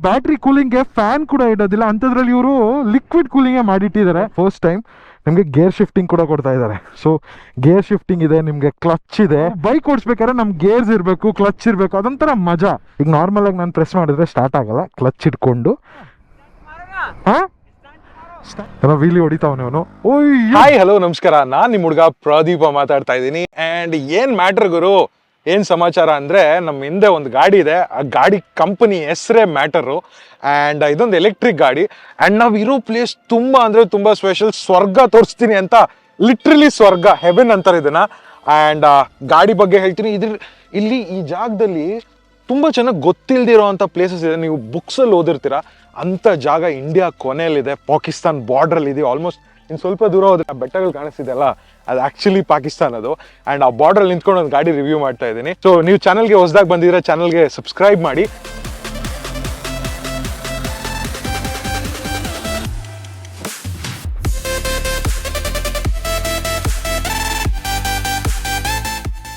Battery ಕೂಲಿಂಗ್ಗೆ fan ಕೂಡ ಇಡೋದಿಲ್ಲ, ಅಂಥದ್ರಲ್ಲಿ ಇವರು ಲಿಕ್ವಿಡ್ ಕೂಲಿಂಗೇ ಮಾಡಿಟ್ಟಿದ್ದಾರೆ. ಫಸ್ಟ್ ಟೈಮ್ ನಿಮಗೆ ಗೇರ್ ಶಿಫ್ಟಿಂಗ್ ಕೂಡ ಕೊಡ್ತಾ ಇದ್ದಾರೆ. ಸೊ ಗೇರ್ ಶಿಫ್ಟಿಂಗ್ ಇದೆ, ನಿಮಗೆ ಕ್ಲಚ್ ಇದೆ. ಬೈಕ್ ಓಡಿಸ್ಬೇಕಾದ್ರೆ ನಮ್ಗೆ ಗೇರ್ಸ್ ಇರಬೇಕು, ಕ್ಲಚ್ ಇರಬೇಕು, ಅದೊಂಥರ ಮಜಾ. ಈಗ ನಾರ್ಮಲ್ ಆಗಿ ನಾನು ಪ್ರೆಸ್ ಮಾಡಿದ್ರೆ ಸ್ಟಾರ್ಟ್ ಆಗಲ್ಲ, ಕ್ಲಚ್ ಇಟ್ಕೊಂಡು ವೀಲಿ ಹೊಡಿತಾವನೆ ಅವನು. ಹಾಯ್ ಹಲೋ ನಮಸ್ಕಾರ, ನಾನ್ ನಿಮ್ ಹುಡುಗ ಪ್ರದೀಪ ಮಾತಾಡ್ತಾ ಇದ್ದೀನಿ. ಅಂಡ್ ಏನ್ ಮ್ಯಾಟರ್ ಗುರು, ಏನ್ ಸಮಾಚಾರ ಅಂದ್ರೆ ನಮ್ಮ ಹಿಂದೆ ಒಂದು ಗಾಡಿ ಇದೆ. ಆ ಗಾಡಿ ಕಂಪನಿ ಹೆಸರೇ ಮ್ಯಾಟರು. ಅಂಡ್ ಇದೊಂದು ಎಲೆಕ್ಟ್ರಿಕ್ ಗಾಡಿ. ಅಂಡ್ ನಾವ್ ಇರೋ ಪ್ಲೇಸ್ ತುಂಬಾ ಅಂದ್ರೆ ತುಂಬಾ ಸ್ಪೆಷಲ್. ಸ್ವರ್ಗ ತೋರಿಸ್ತೀನಿ ಅಂತ, ಲಿಟ್ರಲಿ ಸ್ವರ್ಗ, ಹೆವೆನ್ ಅಂತಾರೆ ಇದನ್ನ. ಅಂಡ್ ಗಾಡಿ ಬಗ್ಗೆ ಹೇಳ್ತೀನಿ. ಇಲ್ಲಿ ಈ ಜಾಗದಲ್ಲಿ ತುಂಬಾ ಚೆನ್ನಾಗಿ ಗೊತ್ತಿಲ್ದಿರೋ ಅಂತ ಪ್ಲೇಸಸ್ ಇದೆ. ನೀವು ಬುಕ್ಸ್ ಅಲ್ಲಿ ಓದಿರ್ತೀರಾ ಅಂತ ಜಾಗ ಇಂಡಿಯಾ ಕೊನೆಯಲ್ಲಿದೆ, ಪಾಕಿಸ್ತಾನ್ ಬಾರ್ಡರ್ ಅಲ್ಲಿ ಇದೆ. ಆಲ್ಮೋಸ್ಟ್ ಇನ್ನು ಸ್ವಲ್ಪ ದೂರ ಹೋದ್ರೆ ಆ ಬೆಟ್ಟಗಳು ಕಾಣಿಸ್ತಿದೆ ಅಲ್ಲ, ಅದು ಆಕ್ಚುಲಿ ಪಾಕಿಸ್ತಾನ್ ಅದು. ಅಂಡ್ ಆ ಬಾರ್ಡರ್ ಅಲ್ಲಿ ನಿಂತ್ಕೊಂಡು ಒಂದು ಗಾಡಿ ರಿವ್ಯೂ ಮಾಡ್ತಾ ಇದ್ದೀನಿ. ಸೊ ನೀವು ಚಾನಲ್ಗೆ ಹೊಸದಾಗಿ ಬಂದಿದ್ರೆ ಚಾನಲ್ಗೆ ಸಬ್ಸ್ಕ್ರೈಬ್ ಮಾಡಿ.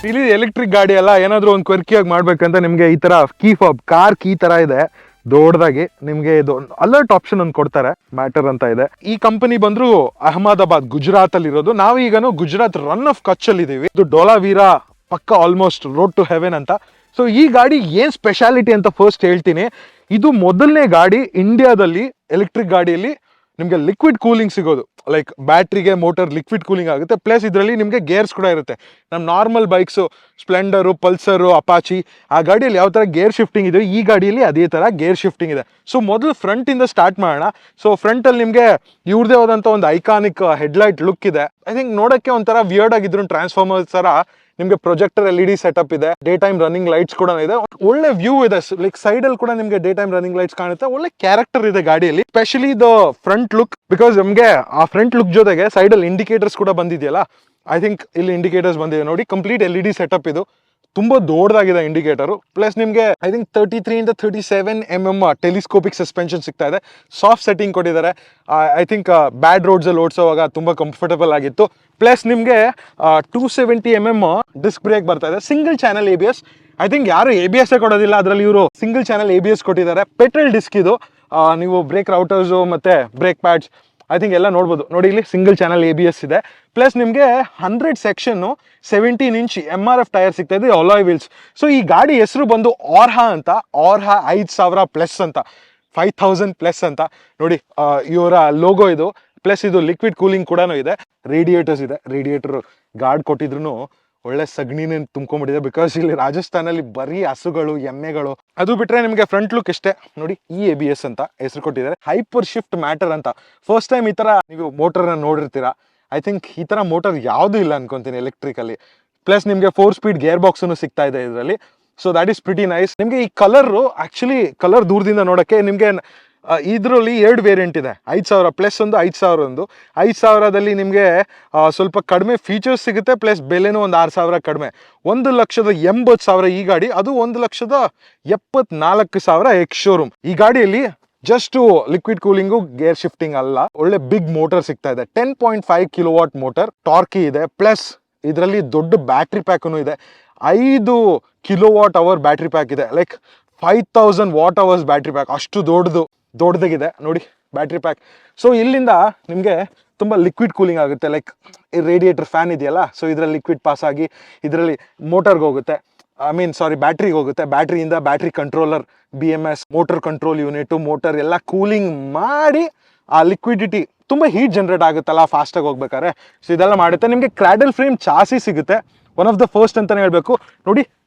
ಇಲ್ಲಿ ಎಲೆಕ್ಟ್ರಿಕ್ ಗಾಡಿ ಎಲ್ಲ ಏನಾದ್ರು ಒಂದು ಕ್ವರ್ಕಿಯಾಗಿ ಮಾಡ್ಬೇಕಂತ ನಿಮ್ಗೆ ಈ ತರ ಕೀ ಫಾಬ್ ಕಾರ್ ಕೀ ತರ ಇದೆ ದೊಡ್ಡದಾಗಿ. ನಿಮ್ಗೆ ಇದು ಅಲರ್ಟ್ ಆಪ್ಷನ್ ಒಂದು ಕೊಡ್ತಾರೆ, ಮ್ಯಾಟರ್ ಅಂತ ಇದೆ. ಈ ಕಂಪನಿ ಬಂದ್ರು ಅಹಮದಾಬಾದ್, ಗುಜರಾತ್ ಅಲ್ಲಿ ಇರೋದು. ನಾವೀಗನು ಗುಜರಾತ್ ರನ್ ಆಫ್ ಕಚ್ ಅಲ್ಲಿ ಇದೀವಿ. ಇದು ಡೋಲಾವೀರಾ ಪಕ್ಕ, ಆಲ್ಮೋಸ್ಟ್ ರೋಡ್ ಟು ಹೆವೆನ್ ಅಂತ. ಸೊ ಈ ಗಾಡಿ ಏನ್ ಸ್ಪೆಷಾಲಿಟಿ ಅಂತ ಫಸ್ಟ್ ಹೇಳ್ತೀನಿ. ಇದು ಮೊದಲನೇ ಗಾಡಿ ಇಂಡಿಯಾದಲ್ಲಿ ಎಲೆಕ್ಟ್ರಿಕ್ ಗಾಡಿಯಲ್ಲಿ ನಿಮ್ಗೆ ಲಿಕ್ವಿಡ್ ಕೂಲಿಂಗ್ ಸಿಗೋದು. ಲೈಕ್ ಬ್ಯಾಟ್ರಿಗೆ ಮೋಟರ್ ಲಿಕ್ವಿಡ್ ಕೂಲಿಂಗ್ ಆಗುತ್ತೆ, ಪ್ಲಸ್ ಇದರಲ್ಲಿ ನಿಮಗೆ ಗೇರ್ಸ್ ಕೂಡ ಇರುತ್ತೆ. ನಮ್ಮ normal bikes Splendor, Pulsar, Apache ಆ ಗಾಡಿಯಲ್ಲಿ ಯಾವ ಥರ ಗೇರ್ ಶಿಫ್ಟಿಂಗ್ ಇದೆ, ಈ ಗಾಡಿಯಲ್ಲಿ ಅದೇ ಥರ ಗೇರ್ ಶಿಫ್ಟಿಂಗ್ ಇದೆ. ಸೊ ಮೊದಲು ಫ್ರಂಟಿಂದ ಸ್ಟಾರ್ಟ್ ಮಾಡೋಣ. ಸೊ ಫ್ರಂಟಲ್ಲಿ ನಿಮಗೆ ಇವ್ರದೇ ಆದಂಥ ಒಂದು ಐಕಾನಿಕ್ ಹೆಡ್ಲೈಟ್ ಲುಕ್ ಇದೆ. ಐ ಥಿಂಕ್ ನೋಡೋಕ್ಕೆ ಒಂಥರ ವಿಯರ್ಡ್ ಆಗಿದ್ರು ಟ್ರಾನ್ಸ್ಫಾರ್ಮರ್ ಥರ. ನಿಮ್ಗೆ ಪ್ರೊಜೆಕ್ಟರ್ LED ಸೆಟಪ್ ಇದೆ, ಡೇ ಟೈಮ್ ರನ್ನಿಂಗ್ ಲೈಟ್ಸ್ ಕೂಡ ಇದೆ, ಒಳ್ಳೆ ವ್ಯೂ ಇದೆ. ಲೈಕ್ ಸೈಡ್ ಅಲ್ಲಿ ಕೂಡ ನಿಮ್ಗೆ ಡೇ ಟೈಮ್ ರನ್ನಿಂಗ್ ಲೈಟ್ಸ್ ಕಾಣುತ್ತೆ. ಒಳ್ಳೆ ಕ್ಯಾರೆಕ್ಟರ್ ಇದೆ ಗಾಡಿಯಲ್ಲಿ, specially the front look. Because ನಮ್ಗೆ ಆ ಫ್ರಂಟ್ ಲುಕ್ ಜೊತೆಗೆ ಸೈಡ್ ಅಲ್ಲಿ ಇಂಡಿಕೇಟರ್ಸ್ ಕೂಡ ಬಂದಿದೆಯಲ್ಲ. ಐ ಥಿಂಕ್ ಇಲ್ಲಿ ಇಂಡಿಕೇಟರ್ಸ್ ಬಂದಿದೆ ನೋಡಿ, ಕಂಪ್ಲೀಟ್ LED ಸೆಟಪ್ ಇದು. ತುಂಬಾ ದೊಡ್ಡದಾಗಿದೆ ಇಂಡಿಕೇಟರ್. ಪ್ಲಸ್ ನಿಮ್ಗೆ ಐ ಥಿಂಕ್ 33 ಇಂದ 37 mm ಟೆಲಿಸ್ಕೋಪಿಕ್ ಸಸ್ಪೆನ್ಷನ್ ಸಿಗ್ತಾ ಇದೆ. ಸಾಫ್ಟ್ ಸೆಟ್ಟಿಂಗ್ ಕೊಟ್ಟಿದ್ದಾರೆ. ಐ ಥಿಂಕ್ ಬ್ಯಾಡ್ ರೋಡ್ಸ್ ಅಲ್ಲಿ ಓಡಿಸೋವಾಗ ತುಂಬಾ ಕಂಫರ್ಟಬಲ್ ಆಗಿತ್ತು. ಪ್ಲಸ್ ನಿಮ್ಗೆ 270 mm ಡಿಸ್ಕ್ ಬ್ರೇಕ್ ಬರ್ತಾ ಇದೆ. Single channel ABS. I think ಯಾರು ABS ಕೊಡೋದಿಲ್ಲ, ಅದರಲ್ಲಿ ಇವರು ಸಿಂಗಲ್ ಚಾನಲ್ ABS ಕೊಟ್ಟಿದ್ದಾರೆ. ಪೆಟ್ರೋಲ್ ಡಿಸ್ಕ್ ಇದು. ನೀವು ಬ್ರೇಕ್ ರೌಟರ್ಸ್ ಮತ್ತೆ ಬ್ರೇಕ್ ಪ್ಯಾಡ್ಸ್ ಐ ಥಿಂಕ್ ಎಲ್ಲ ನೋಡ್ಬೋದು. ನೋಡಿ ಇಲ್ಲಿ ಸಿಂಗಲ್ ಚಾನಲ್ ABS ಇದೆ. ಪ್ಲಸ್ ನಿಮಗೆ 100 ಸೆಕ್ಷನ್ 17 ಇಂಚ್ MRF ಟೈರ್ ಸಿಗ್ತಾ ಇದೆ, ಅಲಾಯ್ ವೀಲ್ಸ್. ಸೊ ಈ ಗಾಡಿ ಹೆಸರು ಬಂದು ಆರ್ಹಾ ಅಂತ. ಆರ್ಹಾ 5000 ಪ್ಲಸ್ ಅಂತ, 5000 ಪ್ಲಸ್ ಅಂತ. ನೋಡಿ ಇವರ ಲೋಗೋ ಇದು. ಪ್ಲಸ್ ಇದು ಲಿಕ್ವಿಡ್ ಕೂಲಿಂಗ್ ಕೂಡ ಇದೆ. ರೇಡಿಯೇಟರ್ಸ್ ಇದೆ. ರೇಡಿಯೇಟರ್ ಗಾರ್ಡ್ ಕೊಟ್ಟಿದ್ರು ಒಳ್ಳೆ ಸಗಣಿನೇ ತುಂಬ್ಕೊಂಡ್ಬಿಟ್ಟಿದೆ. ಬಿಕಾಸ್ ಇಲ್ಲಿ ರಾಜಸ್ಥಾನಲ್ಲಿ ಬರೀ ಹಸುಗಳು, ಎಮ್ಮೆಗಳು. ಅದು ಬಿಟ್ರೆ ನಿಮಗೆ ಫ್ರಂಟ್ ಲುಕ್ ಇಷ್ಟೇ ನೋಡಿ. ABS ಅಂತ ಹೆಸರು ಕೊಟ್ಟಿದ್ದಾರೆ. ಹೈಪರ್ ಶಿಫ್ಟ್ ಮ್ಯಾಟರ್ ಅಂತ. ಫಸ್ಟ್ ಟೈಮ್ ಈ ತರ ನೀವು ಮೋಟರ್ನ ನೋಡಿರ್ತೀರಾ. ಐ ಥಿಂಕ್ ಈ ತರ ಮೋಟರ್ ಯಾವುದು ಇಲ್ಲ ಅನ್ಕೊಂತೀನಿ ಎಲೆಕ್ಟ್ರಿಕಲ್ಲಿ. ಪ್ಲಸ್ ನಿಮಗೆ 4 ಸ್ಪೀಡ್ ಗೇರ್ ಬಾಕ್ಸ್ ಸಿಗ್ತಾ ಇದೆ ಇದರಲ್ಲಿ. So that is pretty nice. ನಿಮಗೆ ಈ ಕಲರ್ ಆಕ್ಚುಲಿ ಕಲರ್ ದೂರದಿಂದ ನೋಡಕ್ಕೆ ನಿಮಗೆ ಇದರಲ್ಲಿ 2 ವೇರಿಯಂಟ್ ಇದೆ. 5000 ಪ್ಲಸ್ ಒಂದು, 5000 ಒಂದು. 5000ದಲ್ಲಿ ನಿಮಗೆ ಸ್ವಲ್ಪ ಕಡಿಮೆ ಫೀಚರ್ಸ್ ಸಿಗುತ್ತೆ, ಪ್ಲಸ್ ಬೆಲೆನೂ ಒಂದು 6000 ಕಡಿಮೆ. 1,80,000 ಈ ಗಾಡಿ. ಅದು 1,74,000 ಎಕ್ಸ್ ಶೋರೂಮ್. ಈ ಗಾಡಿಯಲ್ಲಿ just liquid cooling, gear shifting ಅಲ್ಲ, ಒಳ್ಳೆ ಬಿಗ್ ಮೋಟರ್ ಸಿಗ್ತಾ ಇದೆ. 10.5 ಕಿಲೋವಾಟ್ ಮೋಟರ್, ಟಾರ್ಕಿ ಇದೆ. ಪ್ಲಸ್ ಇದರಲ್ಲಿ ದೊಡ್ಡ ಬ್ಯಾಟ್ರಿ ಪ್ಯಾಕೂ ಇದೆ. 5 ಕಿಲೋವಾಟ್ ಅವರ್ ಬ್ಯಾಟ್ರಿ ಪ್ಯಾಕ್ ಇದೆ. Like 5000 watt hours battery pack. ಅಷ್ಟು ದೊಡ್ಡದಾಗಿದೆ ನೋಡಿ ಬ್ಯಾಟ್ರಿ ಪ್ಯಾಕ್. ಸೊ ಇಲ್ಲಿಂದ ನಿಮಗೆ ತುಂಬ ಲಿಕ್ವಿಡ್ ಕೂಲಿಂಗ್ ಆಗುತ್ತೆ. ಲೈಕ್ ರೇಡಿಯೇಟರ್ ಫ್ಯಾನ್ ಇದೆಯಲ್ಲ, ಸೊ ಇದರಲ್ಲಿ ಲಿಕ್ವಿಡ್ ಪಾಸ್ ಆಗಿ ಇದರಲ್ಲಿ ಮೋಟರ್ಗೆ ಹೋಗುತ್ತೆ. ಬ್ಯಾಟ್ರಿಗೆ ಹೋಗುತ್ತೆ. ಬ್ಯಾಟ್ರಿಯಿಂದ battery controller, BMS, motor control unit, motor ಎಲ್ಲ ಕೂಲಿಂಗ್ ಮಾಡಿ ಆ ಲಿಕ್ವಿಡಿಟಿ ತುಂಬ ಹೀಟ್ ಜನರೇಟ್ ಆಗುತ್ತಲ್ಲ ಫಾಸ್ಟಾಗಿ ಹೋಗ್ಬೇಕಾದ್ರೆ. ಸೊ ಇದೆಲ್ಲ ಮಾಡುತ್ತೆ. ನಿಮಗೆ ಕ್ರಾಡಲ್ ಫ್ರೇಮ್ ಚಾಸಿ ಸಿಗುತ್ತೆ. ಒನ್ ಆಫ್ ದ ಫಸ್ಟ್ ಅಂತಾನೆ ಹೇಳ್ಬೇಕು. ನೋಡಿ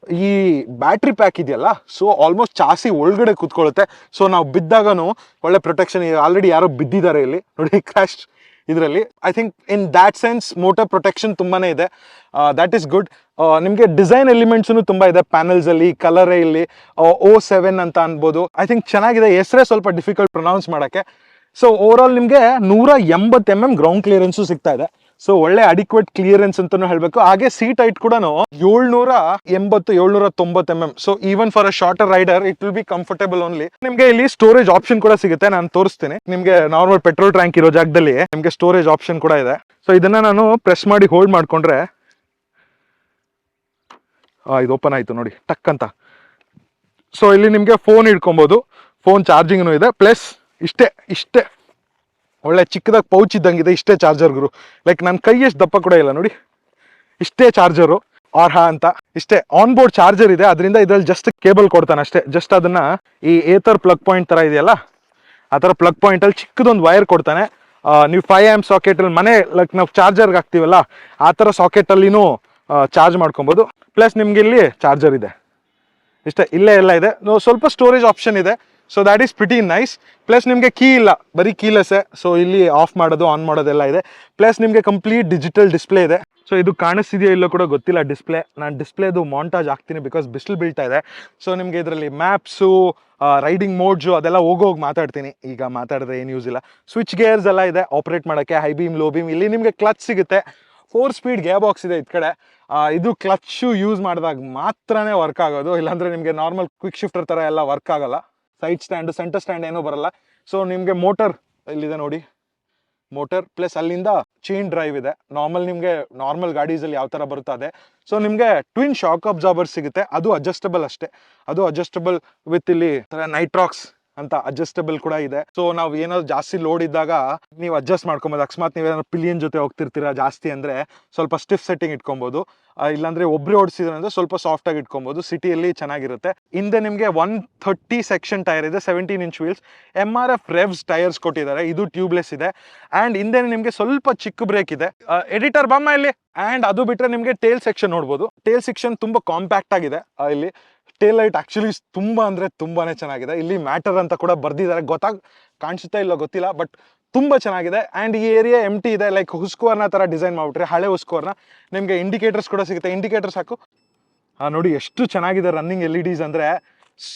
ಈ ಬ್ಯಾಟ್ರಿ ಪ್ಯಾಕ್ ಇದೆಯಲ್ಲ, ಸೊ ಆಲ್ಮೋಸ್ಟ್ ಚಾಸಿ ಒಳಗಡೆ ಕೂತ್ಕೊಳ್ಳುತ್ತೆ. ಸೊ ನಾವು ಬಿದ್ದಾಗನು ಒಳ್ಳೆ ಪ್ರೊಟೆಕ್ಷನ್. ಆಲ್ರೆಡಿ ಯಾರೋ ಬಿದ್ದಿದ್ದಾರೆ ಇಲ್ಲಿ ನೋಡಿ, ಕ್ರ್ಯಾಶ್ ಇದರಲ್ಲಿ. I think in that sense motor protection ತುಂಬಾನೇ ಇದೆ. That is good. ನಿಮಗೆ ಡಿಸೈನ್ ಎಲಿಮೆಂಟ್ಸ್ನು ತುಂಬ ಇದೆ ಪ್ಯಾನಲ್ಸ್ ಅಲ್ಲಿ. ಕಲರೇ ಇಲ್ಲಿ O7 ಅಂತ ಅನ್ಬೋದು. ಐ ಥಿಂಕ್ ಚೆನ್ನಾಗಿದೆ. ಹೆಸರೇ ಸ್ವಲ್ಪ ಡಿಫಿಕಲ್ಟ್ ಪ್ರೊನೌನ್ಸ್ ಮಾಡೋಕ್ಕೆ. ಸೊ ಓವರ್ ಆಲ್ ನಿಮಗೆ 180 mm ಗ್ರೌಂಡ್ ಕ್ಲಿಯರೆನ್ಸು ಸಿಗ್ತಾ ಇದೆ. ಸೊ ಒಳ್ಳೆ ಅಡಿಕ್ವೇಟ್ ಕ್ಲಿಯರೆನ್ಸ್ ಅಂತಾನು ಹೇಳ್ಬೇಕು. ಹಾಗೆ ಸೀಟ್ ಹೈಟ್ ಕೂಡ 780-790 mm. So even for a shorter rider it will be comfortable only. ನಿಮ್ಗೆ ಇಲ್ಲಿ ಸ್ಟೋರೇಜ್ ಆಪ್ಷನ್ ಕೂಡ ಸಿಗುತ್ತೆ, ನಾನು ತೋರಿಸ್ತೀನಿ. ನಿಮ್ಗೆ ನಾರ್ಮಲ್ ಪೆಟ್ರೋಲ್ ಟ್ಯಾಂಕ್ ಇರೋ ಜಾಗದಲ್ಲಿ ನಿಮ್ಗೆ ಸ್ಟೋರೇಜ್ ಆಪ್ಷನ್ ಕೂಡ ಇದೆ. ಸೊ ಇದನ್ನ ನಾನು ಪ್ರೆಸ್ ಮಾಡಿ ಹೋಲ್ಡ್ ಮಾಡ್ಕೊಂಡ್ರೆ ಇದು ಓಪನ್ ಆಯ್ತು ನೋಡಿ, ಟಕ್ ಅಂತ. ಸೊ ಇಲ್ಲಿ ನಿಮ್ಗೆ ಫೋನ್ ಇಟ್ಕೊಬಹುದು. ಫೋನ್ ಚಾರ್ಜಿಂಗ್ನು ಇದೆ. ಪ್ಲಸ್ ಇಷ್ಟೇ ಒಳ್ಳೆ ಚಿಕ್ಕದಾಗಿ ಪೌಚ್ ಇದ್ದಂಗಿದೆ. ಇಷ್ಟೇ ಚಾರ್ಜರ್ ಗುರು, ಲೈಕ್ ನನ್ನ ಕೈ ಎಷ್ಟು ದಪ್ಪ ಕೂಡ ಇಲ್ಲ ನೋಡಿ, ಇಷ್ಟೇ ಚಾರ್ಜರು ಆರ್ಹಾ ಅಂತ. ಇಷ್ಟೇ ಆನ್ ಬೋರ್ಡ್ ಚಾರ್ಜರ್ ಇದೆ, ಅದರಿಂದ ಇದ್ರಲ್ಲಿ ಜಸ್ಟ್ ಕೇಬಲ್ ಕೊಡ್ತಾನೆ ಅಷ್ಟೇ. ಜಸ್ಟ್ ಅದನ್ನ ಈ ಏತರ್ ಪ್ಲಗ್ ಪಾಯಿಂಟ್ ತರ ಇದೆಯಲ್ಲ, ಆ ಥರ ಪ್ಲಗ್ ಪಾಯಿಂಟಲ್ಲಿ ಚಿಕ್ಕದೊಂದು ವೈರ್ ಕೊಡ್ತಾನೆ. ನೀವು 5 amp ಸಾಕೆಟಲ್ಲಿ ಮನೆ ಲೈಕ್ ನಾವು ಚಾರ್ಜರ್ಗೆ ಹಾಕ್ತೀವಲ್ಲ ಆ ಥರ ಸಾಕೆಟಲ್ಲಿನೂ ಚಾರ್ಜ್ ಮಾಡ್ಕೊಬೋದು. ಪ್ಲಸ್ ನಿಮ್ಗೆ ಇಲ್ಲಿ ಚಾರ್ಜರ್ ಇದೆ, ಇಷ್ಟೇ, ಇಲ್ಲೇ ಎಲ್ಲ ಇದೆ. ಸ್ವಲ್ಪ ಸ್ಟೋರೇಜ್ ಆಪ್ಷನ್ ಇದೆ, so that is pretty nice. Plus ನಿಮಗೆ ಕೀ ಇಲ್ಲ, ಬರೀ ಕೀಲೆಸ್ಸೇ. ಸೊ ಇಲ್ಲಿ ಆಫ್ ಮಾಡೋದು ಆನ್ ಮಾಡೋದೆಲ್ಲ ಇದೆ. ಪ್ಲಸ್ ನಿಮಗೆ ಕಂಪ್ಲೀಟ್ ಡಿಜಿಟಲ್ ಡಿಸ್ಪ್ಲೇ ಇದೆ. ಸೊ ಇದು ಕಾಣಿಸ್ತಿದೆಯೋ ಇಲ್ಲೋ ಕೂಡ ಗೊತ್ತಿಲ್ಲ ಡಿಸ್ಪ್ಲೇ. ನಾನು ಡಿಸ್ಪ್ಲೇದು ಮಾಂಟಾಜ್ ಹಾಕ್ತೀನಿ ಬಿಕಾಸ್ ಬಿಸಿಲು ಬೀಳ್ತಾ ಇದೆ. ಸೊ ನಿಮಗೆ ಇದರಲ್ಲಿ ಮ್ಯಾಪ್ಸು, ರೈಡಿಂಗ್ ಮೋಡ್ಸು ಅದೆಲ್ಲ ಹೋಗೋಗಿ ಮಾತಾಡ್ತೀನಿ. ಈಗ ಮಾತಾಡಿದ್ರೆ ಏನು ಯೂಸ್ ಇಲ್ಲ. ಸ್ವಿಚ್ ಗೇರ್ಸ್ ಎಲ್ಲ ಇದೆ ಆಪ್ರೇಟ್ ಮಾಡೋಕ್ಕೆ, ಹೈ ಬೀಮ್ ಲೋ ಬೀಮ್. ಇಲ್ಲಿ ನಿಮಗೆ ಕ್ಲಚ್ ಸಿಗುತ್ತೆ, 4 ಸ್ಪೀಡ್ ಗೇರ್ ಬಾಕ್ಸ್ ಇದೆ ಈ ಕಡೆ. ಇದು ಕ್ಲಚ್ಚು ಯೂಸ್ ಮಾಡಿದಾಗ ಮಾತ್ರನೇ ವರ್ಕ್ ಆಗೋದು, ಇಲ್ಲಾಂದರೆ ನಿಮಗೆ ನಾರ್ಮಲ್ ಕ್ವಿಕ್ ಶಿಫ್ಟರ್ ಥರ ಎಲ್ಲ ವರ್ಕ್ ಆಗಲ್ಲ. ಸೈಡ್ ಸ್ಟ್ಯಾಂಡು ಸೆಂಟರ್ ಸ್ಟ್ಯಾಂಡ್ ಏನೂ ಬರಲ್ಲ. ಸೊ ನಿಮಗೆ ಮೋಟರ್ ಇಲ್ಲಿದೆ ನೋಡಿ, ಮೋಟರ್. ಪ್ಲಸ್ ಅಲ್ಲಿಂದ ಚೈನ್ ಡ್ರೈವ್ ಇದೆ. ನಾರ್ಮಲ್ ಗಾಡೀಸಲ್ಲಿ ಯಾವ ಥರ ಬರುತ್ತೆ ಅದೇ. ಸೊ ನಿಮಗೆ ಟ್ವಿನ್ ಶಾಕ್ ಅಬ್ಸಾರ್ಬರ್ ಸಿಗುತ್ತೆ, ಅದು ಅಡ್ಜಸ್ಟಬಲ್ ಅಷ್ಟೇ. ಅದು ಅಡ್ಜಸ್ಟಬಲ್ ವಿತ್ ಇಲ್ಲಿ ನೈಟ್ರಾಕ್ಸ್ ಅಂತ ಅಡ್ಜಸ್ಟಬಲ್ ಕೂಡ ಇದೆ. ಸೊ ನಾವು ಏನಾದ್ರು ಜಾಸ್ತಿ ಲೋಡ್ ಇದ್ದಾಗ ನೀವು ಅಡ್ಜಸ್ಟ್ ಮಾಡ್ಕೊಬೋದು. ಅಕಸ್ಮಾತ್ ನೀವೇನಾದ್ರು ಪಿಲಿಯನ್ ಜೊತೆ ಹೋಗ್ತಿರ್ತೀರಾ ಜಾಸ್ತಿ ಅಂದರೆ ಸ್ವಲ್ಪ ಸ್ಟಿಫ್ ಸೆಟ್ಟಿಂಗ್ ಇಟ್ಕೊಬೋದು. ಇಲ್ಲಾಂದ್ರೆ ಒಬ್ಬರೇ ಓಡಿಸಿದ್ರೆ ಅಂದರೆ ಸ್ವಲ್ಪ ಸಾಫ್ಟ್ ಆಗಿ ಇಟ್ಕೊಬೋದು. ಸಿಟಿಯಲ್ಲಿ ಚೆನ್ನಾಗಿರುತ್ತೆ. ಹಿಂದೆ ನಿಮಗೆ 130 ಸೆಕ್ಷನ್ ಟೈರ್ ಇದೆ, 17 inch ವೀಲ್ಸ್. MRF ರೆವ್ಸ್ ಟೈರ್ಸ್ ಕೊಟ್ಟಿದ್ದಾರೆ, ಇದು ಟ್ಯೂಬ್ಲೆಸ್ ಇದೆ. ಆ್ಯಂಡ್ ಹಿಂದೆ ನಿಮಗೆ ಸ್ವಲ್ಪ ಚಿಕ್ಕ ಬ್ರೇಕ್ ಇದೆ. ಎಡಿಟರ್ ಬಮ್ಮ ಇಲ್ಲಿ. ಆ್ಯಂಡ್ ಅದು ಬಿಟ್ಟರೆ ನಿಮಗೆ ಟೇಲ್ ಸೆಕ್ಷನ್ ನೋಡ್ಬೋದು. ಟೇಲ್ ಸೆಕ್ಷನ್ ತುಂಬ ಕಾಂಪ್ಯಾಕ್ಟ್ ಆಗಿದೆ. ಇಲ್ಲಿ ಟೇಲ್ ಲೈಟ್ ಆಕ್ಚುಲಿ ತುಂಬಾ ಅಂದ್ರೆ ತುಂಬಾನೇ ಚೆನ್ನಾಗಿದೆ. ಇಲ್ಲಿ ಮ್ಯಾಟರ್ ಅಂತ ಕೂಡ ಬರ್ದಿದ್ದಾರೆ, ಕಾಣಿಸುತ್ತಾ ಇಲ್ಲ ಗೊತ್ತಿಲ್ಲ, ಬಟ್ ತುಂಬಾ ಚೆನ್ನಾಗಿದೆ. ಆ್ಯಂಡ್ ಈ ಏರಿಯಾ ಎಂಟಿ ಇದೆ, ಲೈಕ್ ಹುಸ್ಕೋರ್ನ ಥರ ಡಿಸೈನ್ ಮಾಡ್ಬಿಟ್ರೆ, ಹಳೆ ಹುಸ್ಕೋರ್ನ. ನಿಮಗೆ ಇಂಡಿಕೇಟರ್ಸ್ ಕೂಡ ಸಿಗುತ್ತೆ, ಇಂಡಿಕೇಟರ್ಸ್ ಹಾಕು. ನೋಡಿ ಎಷ್ಟು ಚೆನ್ನಾಗಿದೆ ರನ್ನಿಂಗ್ LEDs ಅಂದರೆ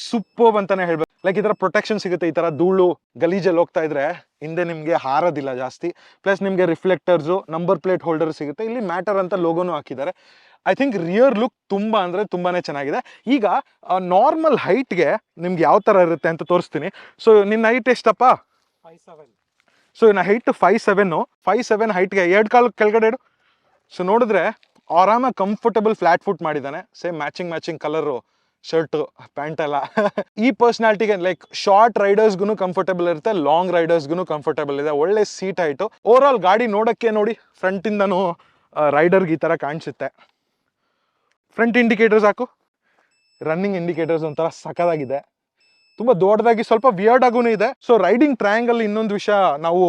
ಸೂಪರ್ಬ್ ಅಂತಾನೆ ಹೇಳ್ಬೇಕು. ಲೈಕ್ ಈ ಥರ ಪ್ರೊಟೆಕ್ಷನ್ ಸಿಗುತ್ತೆ. ಈ ಥರ ಧೂಳು ಗಲೀಜಲ್ಲಿ ಹೋಗ್ತಾ ಇದ್ರೆ ಹಿಂದೆ ನಿಮಗೆ ಹಾರೋದಿಲ್ಲ ಜಾಸ್ತಿ. ಪ್ಲಸ್ ನಿಮಗೆ ರಿಫ್ಲೆಕ್ಟರ್ಸು, ನಂಬರ್ ಪ್ಲೇಟ್ ಹೋಲ್ಡರ್ ಸಿಗುತ್ತೆ. ಇಲ್ಲಿ ಮ್ಯಾಟರ್ ಅಂತ ಲೋಗೋನು ಹಾಕಿದ್ದಾರೆ. ಐ ಥಿಂಕ್ ರಿಯರ್ ಲುಕ್ ತುಂಬ ಅಂದರೆ ತುಂಬಾನೇ ಚೆನ್ನಾಗಿದೆ. ಈಗ ನಾರ್ಮಲ್ ಹೈಟ್ಗೆ ನಿಮ್ಗೆ ಯಾವ ಥರ ಇರುತ್ತೆ ಅಂತ ತೋರಿಸ್ತೀನಿ. ಸೊ ನಿನ್ನ ಹೈಟ್ ಎಷ್ಟಪ್ಪ? 5'7". ಸೊ ನನ್ನ ಹೈಟ್ 5'7". ಹೈಟ್ಗೆ 2 ಕಾಲು ಕೆಳಗಡೆ ಇಡು. ಸೊ ನೋಡಿದ್ರೆ ಆರಾಮಾಗಿ ಕಂಫರ್ಟಬಲ್ ಫ್ಲಾಟ್ ಫುಟ್ ಮಾಡಿದ್ದಾನೆ. Same matching colour shirt pant ಎಲ್ಲ. ಈ ಪರ್ಸ್ನಾಲಿಟಿಗೆ ಲೈಕ್ ಶಾರ್ಟ್ ರೈಡರ್ಸ್ಗೂ ಕಂಫರ್ಟಬಲ್ ಇರುತ್ತೆ, ಲಾಂಗ್ ರೈಡರ್ಸ್ಗೂ ಕಂಫರ್ಟಬಲ್ ಇದೆ. ಒಳ್ಳೆ ಸೀಟ್ ಹೈಟು. ಓವರ್ ಆಲ್ ಗಾಡಿ ನೋಡೋಕ್ಕೆ ನೋಡಿ ಫ್ರಂಟಿಂದನೂ ರೈಡರ್ಗೆ ಈ ಥರ ಕಾಣಿಸುತ್ತೆ. ಫ್ರಂಟ್ ಇಂಡಿಕೇಟರ್ಸ್ ಹಾಕು. ರನ್ನಿಂಗ್ ಇಂಡಿಕೇಟರ್ಸ್ ಒಂಥರ ಸಖತ್ತಾಗಿದೆ, ತುಂಬ ದೊಡ್ಡದಾಗಿ, ಸ್ವಲ್ಪ ವಿಯರ್ಡ್ ಆಗೂ ಇದೆ. ಸೊ ರೈಡಿಂಗ್ ಟ್ರಯಾಂಗಲ್ ಇನ್ನೊಂದು ವಿಷಯ, ನಾವು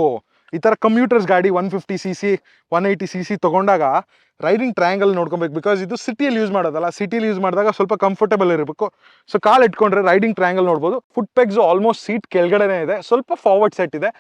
ಈ ಥರ ಕಮ್ಯೂಟರ್ಸ್ ಗಾಡಿ 150cc 180cc ತೊಗೊಂಡಾಗ ರೈಡಿಂಗ್ ಟ್ರಯಾಂಗಲ್ ನೋಡ್ಕೊಬೇಕು. ಬಿಕಾಸ್ ಇದು ಸಿಟಿಯಲ್ಲಿ ಯೂಸ್ ಮಾಡೋದಲ್ಲ, ಸಿಟಿಯಲ್ಲಿ ಯೂಸ್ ಮಾಡಿದಾಗ ಸ್ವಲ್ಪ ಕಂಫರ್ಟಬಲ್ ಇರಬೇಕು. ಸೊ ಕಾಲು ಇಟ್ಕೊಂಡ್ರೆ ರೈಡಿಂಗ್ ಟ್ರಯಾಂಗಲ್ ನೋಡ್ಬೋದು. ಫುಟ್ ಪೆಗ್ಸು ಆಲ್ಮೋಸ್ಟ್ ಸೀಟ್ ಕೆಳಗಡೆನೇ ಇದೆ, ಸ್ವಲ್ಪ ಫಾರ್ವರ್ಡ್ ಸೆಟ್ ಇದೆ.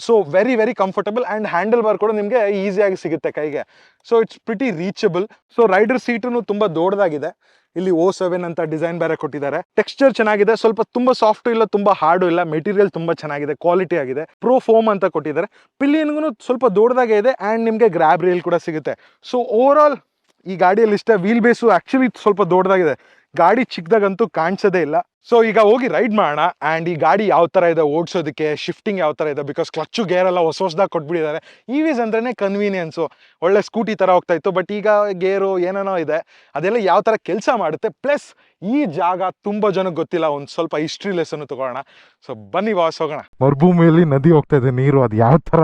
So very comfortable. And handle bar ಕೂಡ ನಿಮಗೆ ಈಸಿಯಾಗಿ ಸಿಗುತ್ತೆ ಕೈಗೆ. So it's pretty reachable. So rider seat ತುಂಬ ದೊಡ್ಡದಾಗಿದೆ. ಇಲ್ಲಿ O7 ಅಂತ ಡಿಸೈನ್ ಬೇರೆ ಕೊಟ್ಟಿದ್ದಾರೆ. ಟೆಕ್ಸ್ಚರ್ ಚೆನ್ನಾಗಿದೆ, ಸ್ವಲ್ಪ ತುಂಬ ಸಾಫ್ಟ್ ಇಲ್ಲ, ತುಂಬ ಹಾರ್ಡು ಇಲ್ಲ. ಮೆಟೀರಿಯಲ್ ತುಂಬ ಚೆನ್ನಾಗಿದೆ, ಕ್ವಾಲಿಟಿ ಆಗಿದೆ. ಪ್ರೋ ಫೋಮ್ ಅಂತ ಕೊಟ್ಟಿದ್ದಾರೆ. ಪಿಲಿಯನ್ಗೂ ಸ್ವಲ್ಪ ದೊಡ್ಡದಾಗೆ ಇದೆ. ಆ್ಯಂಡ್ ನಿಮಗೆ ಗ್ರ್ಯಾಬ್ ರೇಲ್ ಕೂಡ ಸಿಗುತ್ತೆ. ಸೊ ಓವರ್ ಆಲ್ ಈ ಗಾಡಿಯಲ್ಲಿ ಇಷ್ಟ. ವೀಲ್ ಬೇಸು ಆ್ಯಕ್ಚುಲಿ ಸ್ವಲ್ಪ ದೊಡ್ಡದಾಗಿದೆ, ಗಾಡಿ ಚಿಕ್ಕದಾಗಂತೂ ಕಾಣಿಸೋದೇ ಇಲ್ಲ. ಸೊ ಈಗ ಹೋಗಿ ರೈಡ್ ಮಾಡೋಣ. ಆ್ಯಂಡ್ ಈ ಗಾಡಿ ಯಾವ ಥರ ಇದೆ ಓಡಿಸೋದಕ್ಕೆ, ಶಿಫ್ಟಿಂಗ್ ಯಾವ ಥರ ಇದೆ, ಬಿಕಾಸ್ ಕ್ಲಚ್ಚು ಗೇರೆಲ್ಲ ಹೊಸದಾಗಿ ಕೊಟ್ಬಿಟ್ಟಿದ್ದಾರೆ. EVs ಅಂದ್ರೇ ಕನ್ವೀನಿಯನ್ಸು. ಒಳ್ಳೆ ಸ್ಕೂಟಿ ಥರ ಹೋಗ್ತಾ ಇತ್ತು, ಬಟ್ ಈಗ ಗೇರು ಏನೇನೋ ಇದೆ, ಅದೆಲ್ಲ ಯಾವ ಥರ ಕೆಲಸ ಮಾಡುತ್ತೆ. ಪ್ಲಸ್ ಈ ಜಾಗ ತುಂಬ ಜನಕ್ಕೆ ಗೊತ್ತಿಲ್ಲ. ಒಂದು ಸ್ವಲ್ಪ ಹಿಸ್ಟ್ರಿ ಲೆಸನ್ನು ತಗೊಳ್ಳೋಣ. ಸೊ ಬನ್ನಿ ವಾಸ್ ಹೋಗೋಣ. ಮರುಭೂಮಿಯಲ್ಲಿ ನದಿ ಹೋಗ್ತಾ ಇದೆ, ನೀರು ಅದು ಯಾವ ಥರ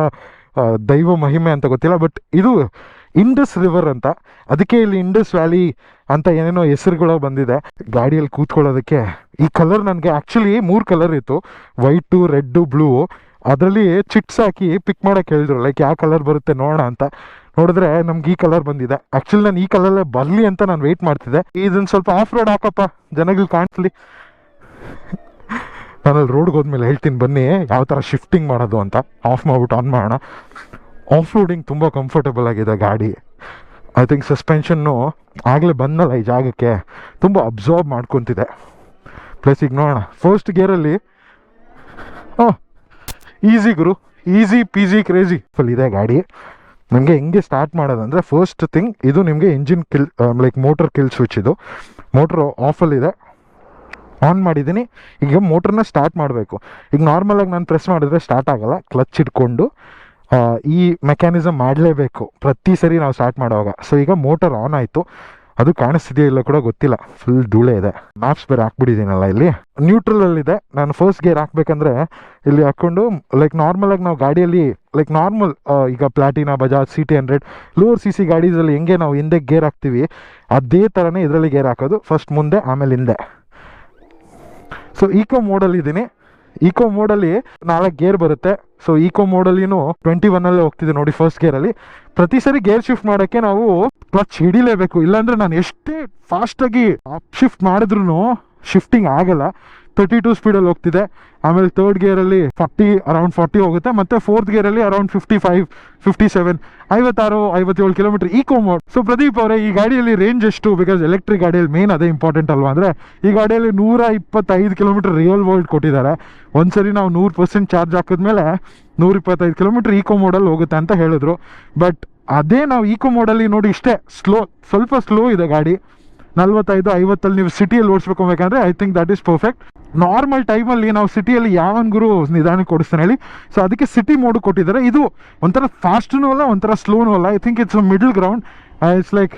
ದೈವ ಮಹಿಮೆ ಅಂತ ಗೊತ್ತಿಲ್ಲ. ಬಟ್ ಇದು ಇಂಡಸ್ ರಿವರ್ ಅಂತ, ಅದಕ್ಕೆ ಇಲ್ಲಿ ಇಂಡಸ್ ವ್ಯಾಲಿ ಅಂತ ಏನೇನೋ ಹೆಸರುಗಳು ಬಂದಿದೆ. ಗಾಡಿಯಲ್ಲಿ ಕೂತ್ಕೊಳ್ಳೋದಕ್ಕೆ ಈ ಕಲರ್ ನನಗೆ ಆ್ಯಕ್ಚುಲಿ 3 ಕಲರ್ ಇತ್ತು, ವೈಟು, ರೆಡ್ಡು, ಬ್ಲೂ. ಅದರಲ್ಲಿ ಚಿಟ್ಸ್ ಹಾಕಿ ಪಿಕ್ ಮಾಡೋಕ್ಕೆ ಹೇಳಿದ್ರು, ಲೈಕ್ ಯಾವ ಕಲರ್ ಬರುತ್ತೆ ನೋಡೋಣ ಅಂತ. ನೋಡಿದ್ರೆ ನಮ್ಗೆ ಈ ಕಲರ್ ಬಂದಿದೆ. ಆ್ಯಕ್ಚುಲಿ ನಾನು ಈ ಕಲರಲ್ಲೇ ಬರಲಿ ಅಂತ ನಾನು ವೆಯ್ಟ್ ಮಾಡ್ತಿದ್ದೆ. ಇದನ್ನು ಸ್ವಲ್ಪ ಆಫ್ ರೋಡ್ ಹಾಕಪ್ಪ, ಜನಗಳು ಕಾಣಿಸ್ಲಿ. ನಾನಲ್ಲಿ ರೋಡ್ಗೆ ಹೋದ್ಮೇಲೆ ಹೇಳ್ತೀನಿ ಬನ್ನಿ ಯಾವ ಥರ ಶಿಫ್ಟಿಂಗ್ ಮಾಡೋದು ಅಂತ. ಆಫ್ ಮಾಡ್ಬಿಟ್ಟು ಆನ್ ಮಾಡೋಣ. ಆಫ್ ರೋಡಿಂಗ್ ತುಂಬ ಕಂಫರ್ಟಬಲ್ ಆಗಿದೆ ಗಾಡಿ. ಐ ಥಿಂಕ್ ಸಸ್ಪೆನ್ಷನ್ನು ಆಗಲೇ ಬಂದಲ್ಲ ಈ ಜಾಗಕ್ಕೆ, ತುಂಬ ಅಬ್ಸಾರ್ಬ್ ಮಾಡ್ಕೊತಿದೆ. ಪ್ಲಸ್ ಈಗ ನೋಡೋಣ, ಫಸ್ಟ್ ಗೇರಲ್ಲಿ ಈಸಿ ಗುರು, ಈಸಿ ಪೀಸಿ ಕ್ರೇಜಿ ಫುಲ್ ಇದೆ ಗಾಡಿ. ನನಗೆ ಹೆಂಗೆ ಸ್ಟಾರ್ಟ್ ಮಾಡೋದಂದರೆ, ಫಸ್ಟ್ ಥಿಂಗ್ ಇದು ನಿಮಗೆ engine kill like motor kill switch. ಇದು ಮೋಟ್ರು ಆಫಲ್ಲಿದೆ, ಆನ್ ಮಾಡಿದ್ದೀನಿ. ಈಗ ಮೋಟ್ರನ್ನ ಸ್ಟಾರ್ಟ್ ಮಾಡಬೇಕು. ಈಗ ನಾರ್ಮಲಾಗಿ ನಾನು ಪ್ರೆಸ್ ಮಾಡಿದ್ರೆ ಸ್ಟಾರ್ಟ್ ಆಗೋಲ್ಲ, ಕ್ಲಚ್ ಇಟ್ಕೊಂಡು ಈ ಮೆಕ್ಯಾನಿಸಮ್ ಮಾಡಲೇಬೇಕು ಪ್ರತಿ ಸರಿ ನಾವು ಸ್ಟಾರ್ಟ್ ಮಾಡುವಾಗ. ಸೊ ಈಗ ಮೋಟರ್ ಆನ್ ಆಯಿತು. ಅದು ಕಾಣಿಸ್ತಿದೆಯೋ ಇಲ್ಲ ಕೂಡ ಗೊತ್ತಿಲ್ಲ, ಫುಲ್ ಧೂಳೆ ಇದೆ. ಮ್ಯಾಪ್ಸ್ ಬೇರೆ ಹಾಕ್ಬಿಟ್ಟಿದ್ದೀನಲ್ಲ ಇಲ್ಲಿ. ನ್ಯೂಟ್ರಲ್ ಅಲ್ಲಿ ಇದೆ. ನಾನು ಫಸ್ಟ್ ಗೇರ್ ಹಾಕ್ಬೇಕಂದ್ರೆ ಇಲ್ಲಿ ಹಾಕೊಂಡು ಲೈಕ್ ನಾರ್ಮಲ್ ಆಗಿ ನಾವು ಗಾಡಿಯಲ್ಲಿ ಲೈಕ್ ನಾರ್ಮಲ್ ಈಗ Platina, Bajaj, CT100 lower CC ಗಾಡೀಸಲ್ಲಿ ಹೆಂಗೆ ನಾವು ಹಿಂದೆ ಗೇರ್ ಹಾಕ್ತೀವಿ ಅದೇ ಥರನೇ ಇದರಲ್ಲಿ ಗೇರ್ ಹಾಕೋದು. ಫಸ್ಟ್ ಮುಂದೆ ಆಮೇಲೆ ಹಿಂದೆ. ಸೊ ಈಕೋ ಮೋಡಲ್ಲಿ ಇದ್ದೀನಿ. ಈಕೋ ಮೋಡಲ್ಲಿ 4 ಗೇರ್ ಬರುತ್ತೆ. ಸೊ ಈಕೋ ಮೋಡಲ್ಲಿನೂ 21 ಅಲ್ಲೇ ಹೋಗ್ತಿದೆ ನೋಡಿ ಫಸ್ಟ್ ಗೇರಲ್ಲಿ. ಪ್ರತಿ ಸರಿ ಗೇರ್ ಶಿಫ್ಟ್ ಮಾಡೋಕ್ಕೆ ನಾವು ಕ್ಲಚ್ ಹಿಡಿಲೇಬೇಕು, ಇಲ್ಲಾಂದ್ರೆ ನಾನು ಎಷ್ಟೇ ಫಾಸ್ಟಾಗಿ ಅಪ್ ಶಿಫ್ಟ್ ಮಾಡಿದ್ರು ಶಿಫ್ಟಿಂಗ್ ಆಗಲ್ಲ. 32 ಸ್ಪೀಡಲ್ಲಿ ಹೋಗ್ತಿದೆ. ಆಮೇಲೆ ಥರ್ಡ್ ಗೇರಲ್ಲಿ ಅರೌಂಡ್ 40 ಹೋಗುತ್ತೆ. ಮತ್ತೆ ಫೋರ್ತ್ ಗೇರಲ್ಲಿ around 55, 57, 57 kilometre eco mode. So Pradeep ಅವರೇ, ಈ ಗಾಡಿಯಲ್ಲಿ ರೇಂಜ್ ಎಷ್ಟು? ಬಿಕಾಸ್ ಎಲೆಕ್ಟ್ರಿಕ್ ಗಾಡಿಯಲ್ಲಿ ಮೇನ್ ಅದೇ ಇಂಪಾರ್ಟೆಂಟ್ ಅಲ್ವಾ. ಅಂದರೆ ಈ ಗಾಡಿಯಲ್ಲಿ 125 ಕಿಲೋಮೀಟರ್ ರಿಯಲ್ ವರ್ಲ್ಡ್ ಕೊಟ್ಟಿದ್ದಾರೆ. ಒಂದ್ಸರಿ ನಾವು 100% ಚಾರ್ಜ್ ಹಾಕಿದ್ಮೇಲೆ 125 ಕಿಲೋಮೀಟರ್ ಈಕೋ ಮೋಡಲ್ಲಿ ಹೋಗುತ್ತೆ ಅಂತ ಹೇಳಿದ್ರು. ಬಟ್ ಅದೇ ನಾವು ಈಕೋ ಮೋಡಲ್ಲಿ ನೋಡಿ ಇಷ್ಟೇ ಸ್ವಲ್ಪ ಸ್ಲೋ ಇದೆ ಗಾಡಿ. 45-50 ನೀವು ಸಿಟಿಯಲ್ಲಿ ಓಡಿಸ್ಬೇಕಂದ್ರೆ I think that is perfect. Normal ಟೈಮಲ್ಲಿ ನಾವು ಸಿಟಿಯಲ್ಲಿ ಯಾವನ್ಗೂ ನಿಧಾನಕ್ಕೆ ಓಡಿಸ್ತಾನೆ ಹೇಳಿ. ಸೊ ಅದಕ್ಕೆ ಸಿಟಿ ಮೋಡ್ ಕೊಟ್ಟಿದ್ದಾರೆ. ಇದು ಒಂಥರ ಫಾಸ್ಟ್ನೂ ಅಲ್ಲ, ಒಂಥರ ಸ್ಲೋನೂ ಅಲ್ಲ. I think it's middle ground. It's like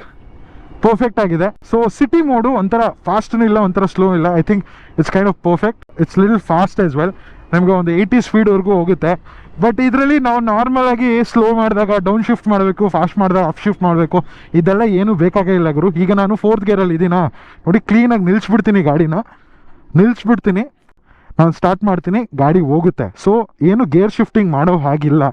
perfect ಆಗಿದೆ. ಸೊ ಸಿಟಿ ಮೋಡು ಒಂಥರ ಫಾಸ್ಟ್ನೂ ಇಲ್ಲ, ಒಂಥರ ಸ್ಲೋ ಇಲ್ಲ. I think it's kind of perfect. It's little fast as well. ನಮಗೆ ಒಂದು 80 ಸ್ಪೀಡ್ವರೆಗೂ ಹೋಗುತ್ತೆ. ಬಟ್ ಇದರಲ್ಲಿ ನಾವು ನಾರ್ಮಲ್ ಆಗಿ ಸ್ಲೋ ಮಾಡಿದಾಗ ಡೌನ್ ಶಿಫ್ಟ್ ಮಾಡಬೇಕು, ಫಾಸ್ಟ್ ಮಾಡಿದಾಗ ಅಪ್ ಶಿಫ್ಟ್ ಮಾಡಬೇಕು, ಇದೆಲ್ಲ ಏನು ಬೇಕಾಗೇ ಇಲ್ಲ ಗುರು. ಈಗ ನಾನು ಫೋರ್ತ್ ಗೇರಲ್ಲಿ ಇದ್ದೀನಾ ನೋಡಿ, ಕ್ಲೀನಾಗಿ ನಿಲ್ಲಿಸ್ಬಿಡ್ತೀನಿ ಗಾಡಿನ, ನಾನು ಸ್ಟಾರ್ಟ್ ಮಾಡ್ತೀನಿ, ಗಾಡಿ ಹೋಗುತ್ತೆ. ಸೊ ಏನು ಗೇರ್ ಶಿಫ್ಟಿಂಗ್ ಮಾಡೋ ಹಾಗಿಲ್ಲ.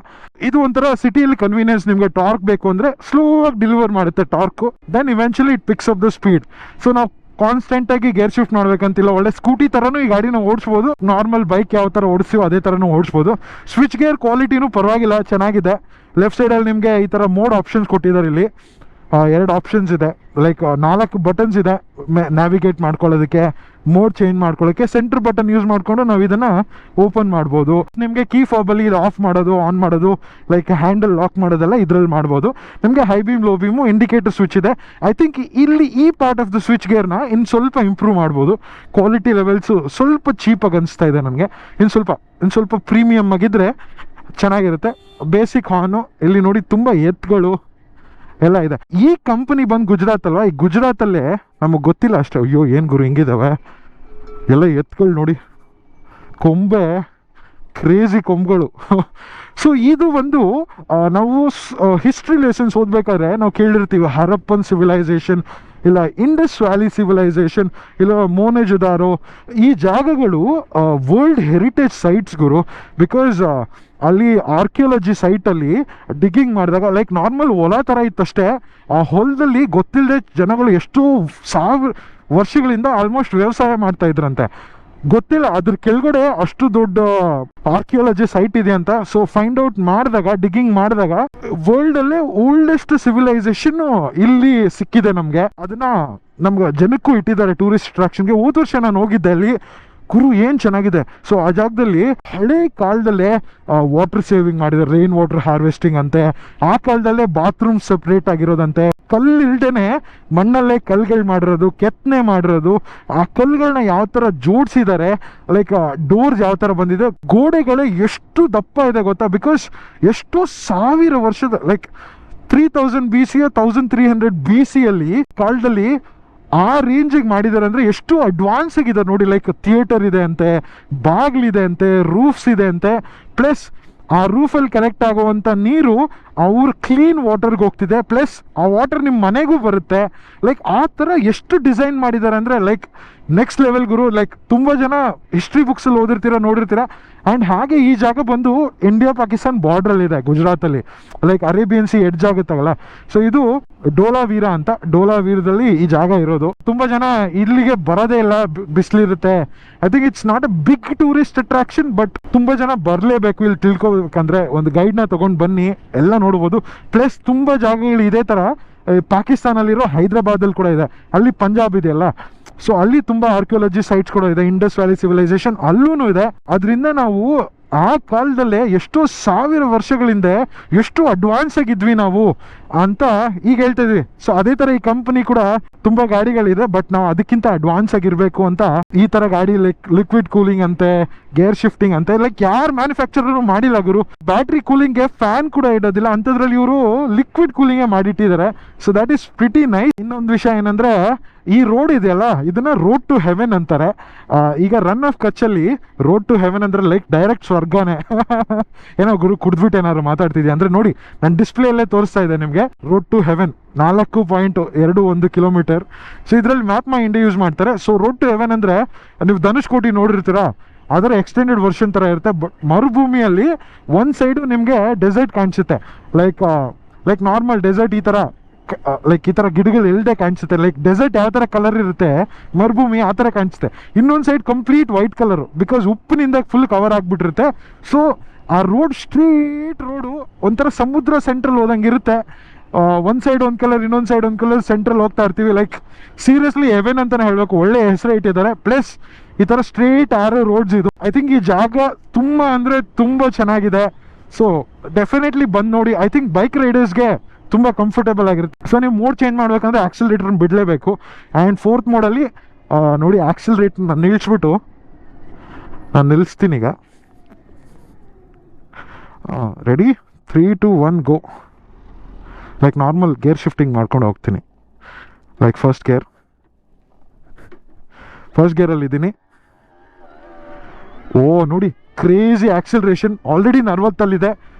ಇದು ಒಂಥರ ಸಿಟಿಯಲ್ಲಿ ಕನ್ವೀನಿಯನ್ಸ್. ನಿಮಗೆ ಟಾರ್ಕ್ ಬೇಕು ಅಂದರೆ ಸ್ಲೋ ಆಗಿ ಡೆಲಿವರ್ ಮಾಡುತ್ತೆ torque. Then eventually it picks up the speed. So ನಾವು ಕಾನ್ಸ್ಟೆಂಟ್ ಆಗಿ ಗೇರ್ ಶಿಫ್ಟ್ ಮಾಡ್ಬೇಕಂತಿಲ್ಲ. ಒಳ್ಳೆ ಸ್ಕೂಟಿ ಥರನೂ ಈ ಗಾಡಿನ ಓಡಿಸ್ಬೋದು. ನಾರ್ಮಲ್ ಬೈಕ್ ಯಾವ ಥರ ಓಡಿಸ್ತೀವೋ ಅದೇ ಥರನೂ ಓಡಿಸ್ಬೋದು. ಸ್ವಿಚ್ ಗೇರ್ ಕ್ವಾಲಿಟಿನೂ ಪರವಾಗಿಲ್ಲ, ಚೆನ್ನಾಗಿದೆ. ಲೆಫ್ಟ್ ಸೈಡಲ್ಲಿ ನಿಮಗೆ ಈ ಥರ ಮೋಡ್ ಆಪ್ಷನ್ಸ್ ಕೊಟ್ಟಿದ್ದಾರೆ. ಇಲ್ಲಿ 2 ಆಪ್ಷನ್ಸ್ ಇದೆ. ಲೈಕ್ 4 ಬಟನ್ಸ್ ಇದೆ ನ್ಯಾವಿಗೇಟ್ ಮಾಡ್ಕೊಳ್ಳೋದಕ್ಕೆ, ಮೋಡ್ ಚೇಂಜ್ ಮಾಡ್ಕೊಳ್ಳೋಕ್ಕೆ. ಸೆಂಟರ್ ಬಟನ್ ಯೂಸ್ ಮಾಡಿಕೊಂಡು ನಾವು ಇದನ್ನು ಓಪನ್ ಮಾಡ್ಬೋದು. ನಿಮಗೆ ಕೀ ಫಾಬಲ್ಲಿ ಇದು ಆಫ್ ಮಾಡೋದು, ಆನ್ ಮಾಡೋದು, ಲೈಕ್ ಹ್ಯಾಂಡಲ್ ಲಾಕ್ ಮಾಡೋದೆಲ್ಲ ಇದರಲ್ಲಿ ಮಾಡ್ಬೋದು. ನಿಮಗೆ high beam, low beam, indicator switch ಇದೆ. ಐ ಥಿಂಕ್ ಇಲ್ಲಿ ಈ ಪಾರ್ಟ್ ಆಫ್ ದ ಸ್ವಿಚ್ ಗೇರ್ನ ಇನ್ನು ಸ್ವಲ್ಪ ಇಂಪ್ರೂವ್ ಮಾಡ್ಬೋದು. ಕ್ವಾಲಿಟಿ ಲೆವೆಲ್ಸು ಸ್ವಲ್ಪ ಚೀಪಾಗಿ ಅನಿಸ್ತಾ ಇದೆ ನನಗೆ. ಇನ್ನು ಸ್ವಲ್ಪ ಪ್ರೀಮಿಯಮ್ ಆಗಿದ್ದರೆ ಚೆನ್ನಾಗಿರುತ್ತೆ. ಬೇಸಿಕ್ ಹಾರ್ನು ಇಲ್ಲಿ ನೋಡಿ, ತುಂಬ ಎತ್ತುಗಳು ಎಲ್ಲ ಇದೆ. ಈ ಕಂಪನಿ ಬಂದು ಗುಜರಾತ್ ಅಲ್ವಾ, ಈ ಗುಜರಾತಲ್ಲೇ ನಮಗೆ ಗೊತ್ತಿಲ್ಲ ಅಷ್ಟೇ. ಅಯ್ಯೋ ಏನು ಗುರು ಹಿಂಗಿದಾವೆ ಎಲ್ಲ ಎತ್ತುಗಳು ನೋಡಿ, ಕೊಂಬೆ ಕ್ರೇಜಿ ಕೊಂಬುಗಳು. ಸೊ ಇದು ಒಂದು ನಾವು ಹಿಸ್ಟ್ರಿ ಲೆಸನ್ಸ್ ಓದಬೇಕಾದ್ರೆ ನಾವು ಕೇಳಿರ್ತೀವಿ ಹರಪ್ಪನ್ ಸಿವಿಲೈಸೇಷನ್, ಇಲ್ಲ ಇಂಡಸ್ ವ್ಯಾಲಿ ಸಿವಿಲೈಸೇಷನ್, ಇಲ್ಲ ಮೋನೆಜುದಾರೋ. ಈ ಜಾಗಗಳು world heritage sites Guru. Because ಅಲ್ಲಿ ಆರ್ಕಿಯಾಲಜಿ ಸೈಟಲ್ಲಿ ಡಿಗ್ಗಿಂಗ್ ಮಾಡಿದಾಗ ಲೈಕ್ ನಾರ್ಮಲ್ ಹೊಲ ಥರ ಇತ್ತಷ್ಟೇ. ಆ ಹೊಲದಲ್ಲಿ ಗೊತ್ತಿಲ್ಲದೆ ಜನಗಳು ಎಷ್ಟೋ ಸಾವಿರ ವರ್ಷಗಳಿಂದ ಆಲ್ಮೋಸ್ಟ್ ವ್ಯವಸಾಯ ಮಾಡ್ತಾ ಇದ್ರಂತೆ. ಗೊತ್ತಿಲ್ಲ ಅದ್ರ ಕೆಳಗಡೆ ಅಷ್ಟು ದೊಡ್ಡ ಆರ್ಕಿಯಾಲಜಿ ಸೈಟ್ ಇದೆ ಅಂತ. ಸೊ ಫೈಂಡ್ ಔಟ್ ಮಾಡಿದಾಗ, ಡಿಗ್ಗಿಂಗ್ ಮಾಡಿದಾಗ ವರ್ಲ್ಡ್ ಅಲ್ಲೇ ಓಲ್ಡೆಸ್ಟ್ ಸಿವಿಲೈಸೇಷನ್ ಇಲ್ಲಿ ಸಿಕ್ಕಿದೆ ನಮ್ಗೆ. ಅದನ್ನ ನಮ್ಗೆ ಜನಕ್ಕೂ ಇಟ್ಟಿದ್ದಾರೆ ಟೂರಿಸ್ಟ್ ಅಟ್ರಾಕ್ಷನ್ಗೆ. ಹೋದ ವರ್ಷ ನಾನು ಹೋಗಿದ್ದೆ ಅಲ್ಲಿ, ಗುರು ಏನು ಚೆನ್ನಾಗಿದೆ. ಸೊ ಆ ಜಾಗದಲ್ಲಿ ಹಳೆ ಕಾಲದಲ್ಲೇ ವಾಟರ್ ಸೇವಿಂಗ್ ಮಾಡಿದ್ದಾರೆ, ರೈನ್ ವಾಟರ್ ಹಾರ್ವೆಸ್ಟಿಂಗ್ ಅಂತೆ. ಆ ಕಾಲದಲ್ಲೇ ಬಾತ್ರೂಮ್ ಸಪ್ರೇಟ್ ಆಗಿರೋದಂತೆ. ಕಲ್ಲಿಲ್ದೇನೆ ಮಣ್ಣಲ್ಲೇ ಕಲ್ಗಳು ಮಾಡಿರೋದು, ಕೆತ್ತನೆ ಮಾಡಿರೋದು. ಆ ಕಲ್ಲುಗಳನ್ನ ಯಾವ ಥರ ಜೋಡಿಸಿದ್ದಾರೆ, ಲೈಕ್ ಡೋರ್ಸ್ ಯಾವ ಥರ ಬಂದಿದೆ, ಗೋಡೆಗಳೇ ಎಷ್ಟು ದಪ್ಪ ಇದೆ ಗೊತ್ತಾ. ಬಿಕಾಸ್ ಎಷ್ಟೋ ಸಾವಿರ ವರ್ಷದ ಲೈಕ್ 3000 BC 1300 BC ಅಲ್ಲಿ ಕಾಲದಲ್ಲಿ ಆ ರೇಂಜಿಗೆ ಮಾಡಿದ್ದಾರೆ. ಅಂದರೆ ಎಷ್ಟು ಅಡ್ವಾನ್ಸ್ ಆಗಿದೆ ನೋಡಿ. ಲೈಕ್ ಥಿಯೇಟರ್ ಇದೆ ಅಂತೆ, ಬಾಗಿಲಿದೆ ಅಂತೆ, ರೂಫ್ಸ್ ಇದೆ ಅಂತೆ. ಪ್ಲಸ್ ಆ ರೂಫಲ್ಲಿ ಕನೆಕ್ಟ್ ಆಗುವಂಥ ನೀರು ಅವ್ರ ಕ್ಲೀನ್ ವಾಟರ್ಗೆ ಹೋಗ್ತಿದೆ. ಪ್ಲಸ್ ಆ ವಾಟರ್ ನಿಮ್ಮ ಮನೆಗೂ ಬರುತ್ತೆ. ಲೈಕ್ ಆ ಥರ ಎಷ್ಟು ಡಿಸೈನ್ ಮಾಡಿದ್ದಾರೆ ಅಂದರೆ ಲೈಕ್ ನೆಕ್ಸ್ಟ್ ಲೆವೆಲ್ ಗುರು. ಲೈಕ್ ತುಂಬ ಜನ ಹಿಸ್ಟ್ರಿ ಬುಕ್ಸಲ್ಲಿ ನೋಡಿರ್ತೀರ. ಆ್ಯಂಡ್ ಹಾಗೆ ಈ ಜಾಗ ಬಂದು ಇಂಡಿಯಾ ಪಾಕಿಸ್ತಾನ್ ಬಾರ್ಡ್ರಲ್ಲಿದೆ ಗುಜರಾತಲ್ಲಿ. ಲೈಕ್ ಅರೇಬಿಯನ್ ಸಿ ಎಡ್ಜ್ ಆಗುತ್ತಲ್ಲ. ಸೊ ಇದು ಡೋಲಾವೀರ ಅಂತ, ಡೋಲಾವೀರದಲ್ಲಿ ಈ ಜಾಗ ಇರೋದು. ತುಂಬ ಜನ ಇಲ್ಲಿಗೆ ಬರೋದೇ ಇಲ್ಲ, ಬಿಸಿಲಿರುತ್ತೆ. I think it's not a big tourist attraction, but ತುಂಬ ಜನ ಬರಲೇಬೇಕು ಇಲ್ಲಿ ತಿಳ್ಕೊಬೇಕಂದ್ರೆ. ಒಂದು ಗೈಡ್ನ ತೊಗೊಂಡು ಬನ್ನಿ, ಎಲ್ಲ ನೋಡ್ಬೋದು. ಪ್ಲಸ್ ತುಂಬ ಜಾಗಗಳು ಇದೇ ಥರ ಪಾಕಿಸ್ತಾನಲ್ಲಿರೋ ಹೈದ್ರಾಬಾದಲ್ಲಿ ಕೂಡ ಇದೆ. ಅಲ್ಲಿ ಪಂಜಾಬ್ ಇದೆಯಲ್ಲ, ಸೊ ಅಲ್ಲಿ ತುಂಬ ಆರ್ಕಿಯಾಲಜಿ ಸೈಟ್ಸ್ ಕೂಡ ಇದೆ. ಇಂಡಸ್ ವ್ಯಾಲಿ ಸಿವಿಲೈಸೇಷನ್ ಅಲ್ಲೂ ಇದೆ. ಅದರಿಂದ ನಾವು ಆ ಕಾಲದಲ್ಲೇ ಎಷ್ಟೋ ಸಾವಿರ ವರ್ಷಗಳಿಂದ ಎಷ್ಟು ಅಡ್ವಾನ್ಸ್ ಆಗಿದ್ವಿ ನಾವು ಅಂತ ಈಗ ಹೇಳ್ತಾ ಇದ್ವಿ. ಸೊ ಅದೇ ತರ ಈ ಕಂಪನಿ ಕೂಡ ತುಂಬಾ ಗಾಡಿಗಳಿದೆ, ಬಟ್ ನಾವು ಅದಕ್ಕಿಂತ ಅಡ್ವಾನ್ಸ್ ಆಗಿರ್ಬೇಕು ಅಂತ ಈ ತರ ಗಾಡಿ ಲಿಕ್ವಿಡ್ ಕೂಲಿಂಗ್ ಅಂತೆ, ಗೇರ್ ಶಿಫ್ಟಿಂಗ್ ಅಂತೆ, ಲೈಕ್ ಯಾರು ಮ್ಯಾನುಫ್ಯಾಕ್ಚರರ್ ಮಾಡಿಲ್ಲ ಗುರು. ಬ್ಯಾಟ್ರಿ ಕೂಲಿಂಗ್ಗೆ ಫ್ಯಾನ್ ಕೂಡ ಇಡೋದಿಲ್ಲ, ಅಂತದ್ರಲ್ಲಿ ಇವರು ಲಿಕ್ವಿಡ್ ಕೂಲಿಂಗ್ ಮಾಡಿಟ್ಟಿದ್ದಾರೆ. So that is pretty nice. ಇನ್ನೊಂದು ವಿಷಯ ಏನಂದ್ರೆ, ಈ ರೋಡ್ ಇದೆಯಲ್ಲ ಇದನ್ನ ರೋಡ್ ಟು ಹೆವೆನ್ ಅಂತಾರೆ. ಈಗ ರನ್ ಆಫ್ ಕಚ್ಚಲ್ಲಿ ರೋಡ್ ಟು ಹೆವೆನ್ ಅಂದ್ರೆ ಲೈಕ್ ಡೈರೆಕ್ಟ್ ಸ್ವರ್ಗನೇ. ಏನೋ ಗುರು ಕುಡ್ದ್ಬಿಟ್ಟು ಏನಾದ್ರು ಮಾತಾಡ್ತಿದ್ಯಾ ಅಂದ್ರೆ ನೋಡಿ, ನಾನು ಡಿಸ್ಪ್ಲೇ ಅಲ್ಲೇ ತೋರಿಸ್ತಾ ಇದೆ ನಿಮಗೆ road to heaven 4.21 kilometre. So ಇದರಲ್ಲಿ ಮ್ಯಾಪ್ ಮೈ ಇಂಡಿಯಾ ಯೂಸ್ ಮಾಡ್ತಾರೆ. ಸೊ ರೋಡ್ ಟು ಹೆವೆನ್ ಅಂದ್ರೆ ನೀವು ಧನುಷ್ಕೋಟಿ ನೋಡಿರ್ತೀರಾ, ಅದರ ಎಕ್ಸ್ಟೆಂಡೆಡ್ ವರ್ಷನ್ ಥರ ಇರುತ್ತೆ. ಬಟ್ ಮರುಭೂಮಿಯಲ್ಲಿ ಒಂದು ಸೈಡು ನಿಮಗೆ ಡೆಸರ್ಟ್ ಕಾಣಿಸುತ್ತೆ, ಲೈಕ್ ನಾರ್ಮಲ್ ಡೆಸರ್ಟ್ ಈ ಥರ ಲೈಕ್ ಈ ಥರ ಗಿಡಗಳು ಇಲ್ಲದೆ ಕಾಣಿಸುತ್ತೆ. ಲೈಕ್ ಡೆಸರ್ಟ್ ಯಾವ ಥರ ಕಲರ್ ಇರುತ್ತೆ, ಮರುಭೂಮಿ ಆ ಥರ ಕಾಣಿಸುತ್ತೆ. ಇನ್ನೊಂದು side complete white colour, because ಉಪ್ಪಿನಿಂದ ಫುಲ್ ಕವರ್ ಆಗಿಬಿಟ್ಟಿರುತ್ತೆ. ಸೊ ಆ ರೋಡ್ ಸ್ಟ್ರೀಟ್ ರೋಡು ಒಂಥರ ಸಮುದ್ರ ಸೆಂಟ್ರಲ್ ಹೋದಂಗೆ ಇರುತ್ತೆ. ಒಂದು ಸೈಡ್ ಒಂದು ಕಲರ್, ಇನ್ನೊಂದು ಸೈಡ್ ಒಂದು ಕಲರ್, ಸೆಂಟ್ರಲ್ ಹೋಗ್ತಾ ಇರ್ತೀವಿ. ಲೈಕ್ ಸೀರಿಯಸ್ಲಿ ಹೆವೆನ್ ಅಂತಲೇ ಹೇಳಬೇಕು, ಒಳ್ಳೆ ಹೆಸರು ಇಟ್ಟಿದ್ದಾರೆ. ಪ್ಲಸ್ ಈ ಥರ ಸ್ಟ್ರೇಟ್ ಆರೋ ರೋಡ್ಸ್ ಇದು. ಐ ಥಿಂಕ್ ಈ ಜಾಗ ತುಂಬ ಅಂದರೆ ತುಂಬ ಚೆನ್ನಾಗಿದೆ. ಸೊ ಡೆಫಿನೆಟ್ಲಿ ಬಂದು ನೋಡಿ. ಐ ಥಿಂಕ್ ಬೈಕ್ ರೈಡರ್ಸ್ಗೆ ತುಂಬ ಕಂಫರ್ಟೇಬಲ್ ಆಗಿರುತ್ತೆ. ಸೊ ನೀವು ಮೋಡ್ ಚೇಂಜ್ ಮಾಡಬೇಕಂದ್ರೆ ಆಕ್ಸಿಲರೇಟರ್ನ ಬಿಡಲೇಬೇಕು. ಆ್ಯಂಡ್ ಫೋರ್ತ್ ಮೋಡಲ್ಲಿ ನೋಡಿ ಆಕ್ಸಿಲರೇಟರ್ನ ನಿಲ್ಲಿಸ್ಬಿಟ್ಟು ನಾನು ನಿಲ್ಲಿಸ್ತೀನಿ ಈಗ. Ready, 3, 2, 1 go. Like normal gear shifting ಮಾಡ್ಕೊಂಡು ಹೋಗ್ತೀನಿ. ಲೈಕ್ ಫಸ್ಟ್ ಗೇರಲ್ಲಿ ಇದ್ದೀನಿ. ಓ ನೋಡಿ, crazy acceleration. Already 40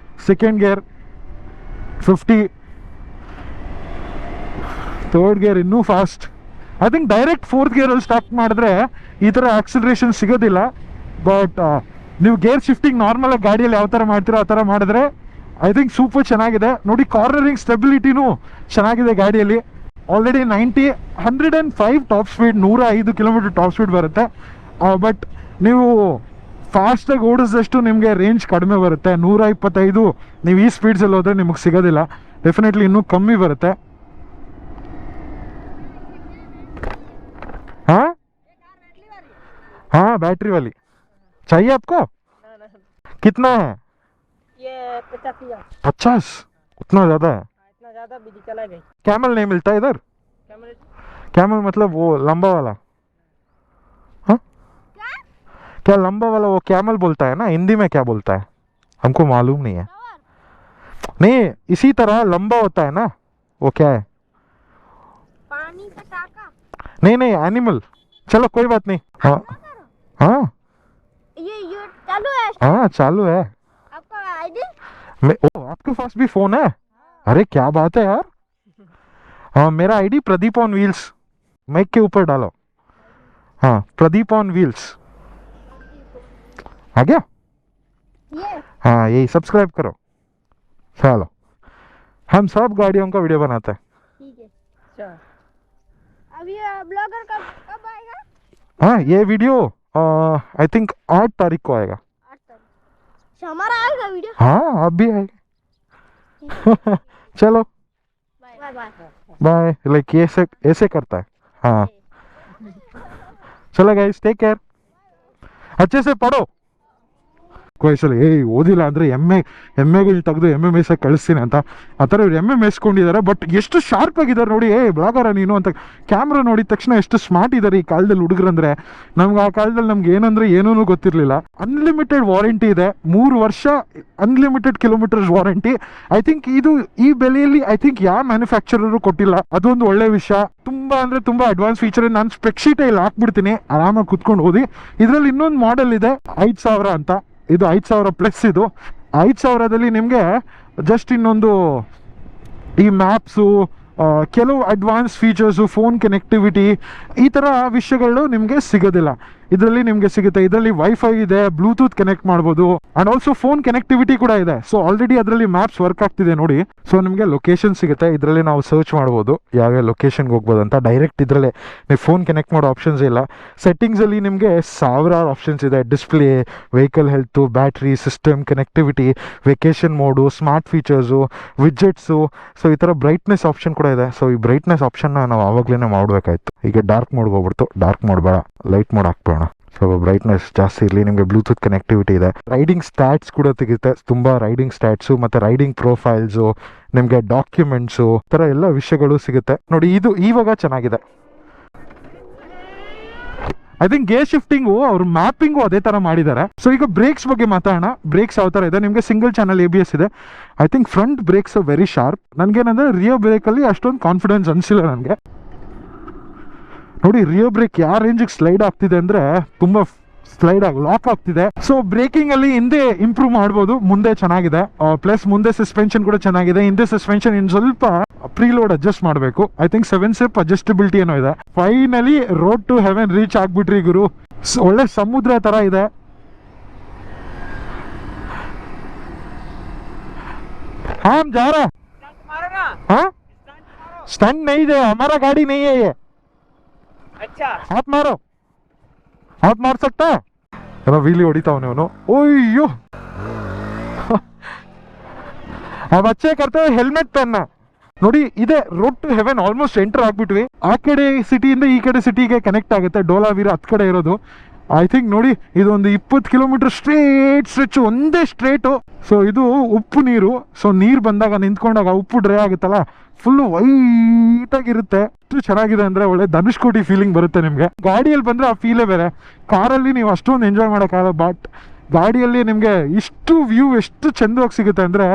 second gear 50, third gear ಇನ್ನೂ fast. I think direct fourth ಗೇರಲ್ಲಿ ಸ್ಟಾರ್ಟ್ ಮಾಡಿದ್ರೆ ಈ ಥರ ಆಕ್ಸಿಲರೇಷನ್ ಸಿಗೋದಿಲ್ಲ. ಬಟ್ ನೀವು ಗೇರ್ ಶಿಫ್ಟಿಂಗ್ ನಾರ್ಮಲಾಗಿ ಗಾಡಿಯಲ್ಲಿ ಯಾವ ಥರ ಮಾಡ್ತೀರೋ ಆ ಥರ ಮಾಡಿದ್ರೆ ಐ ಥಿಂಕ್ ಸೂಪರ್ ಚೆನ್ನಾಗಿದೆ. ನೋಡಿ ಕಾರ್ನರಿಂಗ್ ಸ್ಟೆಬಿಲಿಟಿನೂ ಚೆನ್ನಾಗಿದೆ ಗಾಡಿಯಲ್ಲಿ. Already 90, 105 top speed, 105 kilometre top speed ಬರುತ್ತೆ. ಬಟ್ ನೀವು ಫಾಸ್ಟಾಗಿ ಓಡಿಸಿದಷ್ಟು ನಿಮಗೆ ರೇಂಜ್ ಕಡಿಮೆ ಬರುತ್ತೆ. 125 ನೀವು ಈ ಸ್ಪೀಡ್ಸಲ್ಲಿ ಹೋದರೆ ನಿಮಗೆ ಸಿಗೋದಿಲ್ಲ. ಡೆಫಿನೆಟ್ಲಿ ಇನ್ನೂ ಕಮ್ಮಿ ಬರುತ್ತೆ. हाँ बैटरी वाली चाहिए आपको? कितना है ये 50? 50? उतना ज़्यादा है? इतना ज़्यादा बिजली चला गई। कैमल नहीं मिलता इधर? कैमरे कैमल मतलब वो लंबा वाला? हाँ क्या लंबा वाला वो कैमल बोलता है ना, हिंदी में क्या बोलता है हमको मालूम नहीं है. नहीं इसी तरह लंबा होता है ना, वो क्या है? पानी का टाका। नहीं एनिमल. चलो कोई बात नहीं. हाँ हाँ ये चालू है? हाँ चालू है. आपका आईडी? ओ आपके पास भी फोन है? अरे क्या बात है यार. हाँ मेरा ID Pradeep on wheels, mike के ऊपर डालो. हाँ प्रदीप ऑन व्हील्स आ गया. ये हाँ यही सब्सक्राइब करो. चलो हम सब गाड़ियों का वीडियो बनाते हैं. ठीक है. अच्छा अब ये ब्लॉगर कब आएगा? हाँ ये वीडियो आई थिंक 8 तारीख को आएगा. 8 तारीख अच्छा हमारा आएगा वीडियो? हाँ अब भी आएगा. चलो बाय बाय बाय. लाइक ये ऐसे करता है. हाँ चलो गाइस टेक केयर. अच्छे से पढ़ो. ವಯಸ್ಸಲ್ಲಿ ಓದಿಲ್ಲ ಅಂದರೆ ಎಮ್ಮೆಗಳು ತೆಗೆದು ಮೇಯ್ಸಕ್ಕೆ ಕಳಿಸ್ತೀನಿ ಅಂತ ಆ ಥರ ಇವ್ರು ಮೇಯಿಸ್ಕೊಂಡಿದ್ದಾರೆ. ಬಟ್ ಎಷ್ಟು ಶಾರ್ಪ್ ಆಗಿದ್ದಾರೆ ನೋಡಿ. ಬ್ಲಾಗರ ನೀನು ಅಂತ ಕ್ಯಾಮ್ರಾ ನೋಡಿದ ತಕ್ಷಣ ಎಷ್ಟು ಸ್ಮಾರ್ಟ್ ಇದ್ದಾರೆ ಈ ಕಾಲದಲ್ಲಿ ಹುಡುಗರಂದ್ರೆ. ನಮ್ಗೆ ಆ ಕಾಲದಲ್ಲಿ ನಮ್ಗೆ ಏನಂದ್ರೆ ಏನೂ ಗೊತ್ತಿರಲಿಲ್ಲ. ಅನ್ಲಿಮಿಟೆಡ್ ವಾರಂಟಿ ಇದೆ, 3 ವರ್ಷ unlimited kilometres warranty. I think ಇದು ಈ ಬೆಲೆಯಲ್ಲಿ ಐ ಥಿಂಕ್ ಯಾವ ಮ್ಯಾನುಫ್ಯಾಕ್ಚರರು ಕೊಟ್ಟಿಲ್ಲ. ಅದೊಂದು ಒಳ್ಳೆ ವಿಷಯ. ತುಂಬ ಅಂದರೆ ತುಂಬ ಅಡ್ವಾನ್ಸ್ ಫೀಚರ್. ನಾನು ಸ್ಪೆಕ್ ಶೀಟೇ ಇಲ್ಲಿ ಹಾಕ್ಬಿಡ್ತೀನಿ, ಆರಾಮಾಗಿ ಕುತ್ಕೊಂಡು ಓದಿ. ಇದರಲ್ಲಿ ಇನ್ನೊಂದು ಮಾಡೆಲ್ ಇದೆ 5000 ಅಂತ. ಇದು 5000 ಪ್ಲಸ್. ಇದು 5000ದಲ್ಲಿ ನಿಮಗೆ ಜಸ್ಟ್ ಇನ್ನೊಂದು ಈ ಮ್ಯಾಪ್ಸು, ಕೆಲವು ಅಡ್ವಾನ್ಸ್ ಫೀಚರ್ಸು, ಫೋನ್ ಕನೆಕ್ಟಿವಿಟಿ, ಈ ಥರ ವಿಷಯಗಳು ನಿಮಗೆ ಸಿಗೋದಿಲ್ಲ. ಇದರಲ್ಲಿ ನಿಮಗೆ ಸಿಗುತ್ತೆ. ಇದರಲ್ಲಿ ವೈಫೈ ಇದೆ, ಬ್ಲೂಟೂತ್ ಕನೆಕ್ಟ್ ಮಾಡ್ಬೋದು, ಆ್ಯಂಡ್ ಆಲ್ಸೋ ಫೋನ್ ಕನೆಕ್ಟಿವಿಟಿ ಕೂಡ ಇದೆ. ಸೊ ಆಲ್ರೆಡಿ ಅದರಲ್ಲಿ ಮ್ಯಾಪ್ಸ್ ವರ್ಕ್ ಆಗ್ತಿದೆ ನೋಡಿ. ಸೊ ನಿಮಗೆ ಲೊಕೇಶನ್ ಸಿಗುತ್ತೆ. ಇದರಲ್ಲಿ ನಾವು ಸರ್ಚ್ ಮಾಡ್ಬೋದು ಯಾವ್ಯಾವ ಲೊಕೇಶನ್ಗೆ ಹೋಗ್ಬೋದು ಅಂತ. ಡೈರೆಕ್ಟ್ ಇದರಲ್ಲೇ ನೀವು ಫೋನ್ ಕನೆಕ್ಟ್ ಮಾಡೋ ಆಪ್ಷನ್ಸ್ ಇಲ್ಲ. ಸೆಟ್ಟಿಂಗ್ಸಲ್ಲಿ ನಿಮಗೆ ಸಾವಿರಾರು ಆಪ್ಷನ್ಸ್ ಇದೆ. Display, vehicle health, battery, system, connectivity, vacation mode, smart features, widgets. So ಈ ಥರ ಬ್ರೈಟ್ನೆಸ್ ಆಪ್ಷನ್ ಕೂಡ ಇದೆ. ಸೊ ಈ ಬ್ರೈಟ್ನೆಸ್ ಆಪ್ಷನ್ನ ನಾವು ಆವಾಗಲೇ ಮಾಡಬೇಕಾಯ್ತು. ಈಗ ಡಾರ್ಕ್ ಮೋಡ್ಗೆ ಹೋಗ್ಬಿಡ್ತು. ಡಾರ್ಕ್ ಮೋಡ್ ಬೇಡ, ಲೈಟ್ ಮೋಡ್ ಹಾಕ್ಬೇಡ. ಸ್ವಲ್ಪ ಬ್ರೈಟ್ನೆಸ್ ಜಾಸ್ತಿ ಇರಲಿ. ನಿಮಗೆ ಬ್ಲೂಟೂತ್ ಕನೆಕ್ಟಿವಿಟಿ ಇದೆ. ರೈಡಿಂಗ್ ಸ್ಟ್ಯಾಟ್ಸ್ ಕೂಡ ಸಿಗುತ್ತೆ, ತುಂಬ ರೈಡಿಂಗ್ ಸ್ಟ್ಯಾಟ್ಸು ಮತ್ತು ರೈಡಿಂಗ್ ಪ್ರೊಫೈಲ್ಸು, ನಿಮಗೆ ಡಾಕ್ಯುಮೆಂಟ್ಸು ಥರ ಎಲ್ಲ ವಿಷಯಗಳು ಸಿಗುತ್ತೆ ನೋಡಿ. ಇದು ಇವಾಗ ಚೆನ್ನಾಗಿದೆ. ಐ ಥಿಂಕ್ ಗೇರ್ ಶಿಫ್ಟಿಂಗು ಅವ್ರ ಮ್ಯಾಪಿಂಗು ಅದೇ ಥರ ಮಾಡಿದ್ದಾರೆ. ಸೊ ಈಗ ಬ್ರೇಕ್ಸ್ ಬಗ್ಗೆ ಮಾತಾಡೋಣ. ಬ್ರೇಕ್ಸ್ ಯಾವ ಥರ ಇದೆ, ನಿಮಗೆ ಸಿಂಗಲ್ ಚಾನಲ್ ABS ಇದೆ. I think front brakes very sharp. ನನಗೇನಂದರೆ ರಿಯರ್ ಬ್ರೇಕಲ್ಲಿ ಅಷ್ಟೊಂದು ಕಾನ್ಫಿಡೆನ್ಸ್ ಅನಿಸಿಲ್ಲ ನನಗೆ. ನೋಡಿ ರಿಯರ್ ಬ್ರೇಕ್ ಯಾವ ರೇಂಜಿಗೆ ಸ್ಲೈಡ್ ಆಗ್ತಿದೆ ಅಂದರೆ ತುಂಬ ಸ್ಲೈಡ್ ಆಗಿ ಲಾಕ್ ಆಗ್ತಿದೆ. ಸೊ ಬ್ರೇಕಿಂಗ್ ಅಲ್ಲಿ ಹಿಂದೆ ಇಂಪ್ರೂವ್ ಮಾಡ್ಬೋದು, ಮುಂದೆ ಚೆನ್ನಾಗಿದೆ. ಪ್ಲಸ್ ಮುಂದೆ ಸಸ್ಪೆನ್ಷನ್ ಕೂಡ ಚೆನ್ನಾಗಿದೆ. ಹಿಂದೆ ಸಸ್ಪೆನ್ಷನ್ ಇನ್ನು ಸ್ವಲ್ಪ ಪ್ರೀಲೋಡ್ ಅಡ್ಜಸ್ಟ್ ಮಾಡಬೇಕು. ಐ ಥಿಂಕ್ 7 ಸ್ಟೆಪ್ ಅಡ್ಜಸ್ಟಬಿಲಿಟಿ ಏನೋ ಇದೆ. Finally road to heaven reach ಆಗ್ಬಿಟ್ರಿ ಗುರು. ಒಳ್ಳೆ ಸಮುದ್ರ ತರ ಇದೆ. हाँ हम जा रहे हैं. हाँ स्टंट नहीं है, हमारा गाड़ी नहीं है ये. अच्छा हाथ मारो, हाथ मार सकता है. ವೀಲಿ ಹೊಡಿತಾವನೆ ಅವನು. ಓಯ್ಯೋ अब अच्छे करते हुए हेलमेट पहनना. ನೋಡಿ ಇದೆ road to heaven. Almost enter ಆಗ್ಬಿಟ್ವಿ. ಆ ಕಡೆ ಸಿಟಿಯಿಂದ ಈ ಕಡೆ ಸಿಟಿಗೆ ಕನೆಕ್ಟ್ ಆಗುತ್ತೆ. ಡೋಲಾವೀರ ಹತ್ ಕಡೆ ಇರೋದು. ಐ ಥಿಂಕ್ ನೋಡಿ ಇದೊಂದು 20 ಕಿಲೋಮೀಟರ್ ಸ್ಟ್ರೇಟ್ ಒಂದೇ ಸ್ಟ್ರೇಟು. ಸೊ ಇದು ಉಪ್ಪು ನೀರು. ಸೊ ನೀರು ಬಂದಾಗ ನಿಂತ್ಕೊಂಡಾಗ ಉಪ್ಪು ಡ್ರೈ ಆಗುತ್ತಲ್ಲ, ಫುಲ್ಲು ವೈಟ್ ಆಗಿರುತ್ತೆ. ಎಷ್ಟು ಚೆನ್ನಾಗಿದೆ ಅಂದರೆ ಒಳ್ಳೆ ಧನುಷ್ಕೋಟಿ ಫೀಲಿಂಗ್ ಬರುತ್ತೆ ನಿಮಗೆ. ಗಾಡಿಯಲ್ಲಿ ಬಂದರೆ ಆ ಫೀಲೇ ಬೇರೆ. ಕಾರಲ್ಲಿ ನೀವು ಅಷ್ಟೊಂದು ಎಂಜಾಯ್ ಮಾಡೋಕ್ಕಾಗಲ್ಲ, ಬಟ್ ಗಾಡಿಯಲ್ಲಿ ನಿಮಗೆ ಇಷ್ಟು ವ್ಯೂ ಎಷ್ಟು ಚಂದವಾಗಿ ಸಿಗುತ್ತೆ ಅಂದರೆ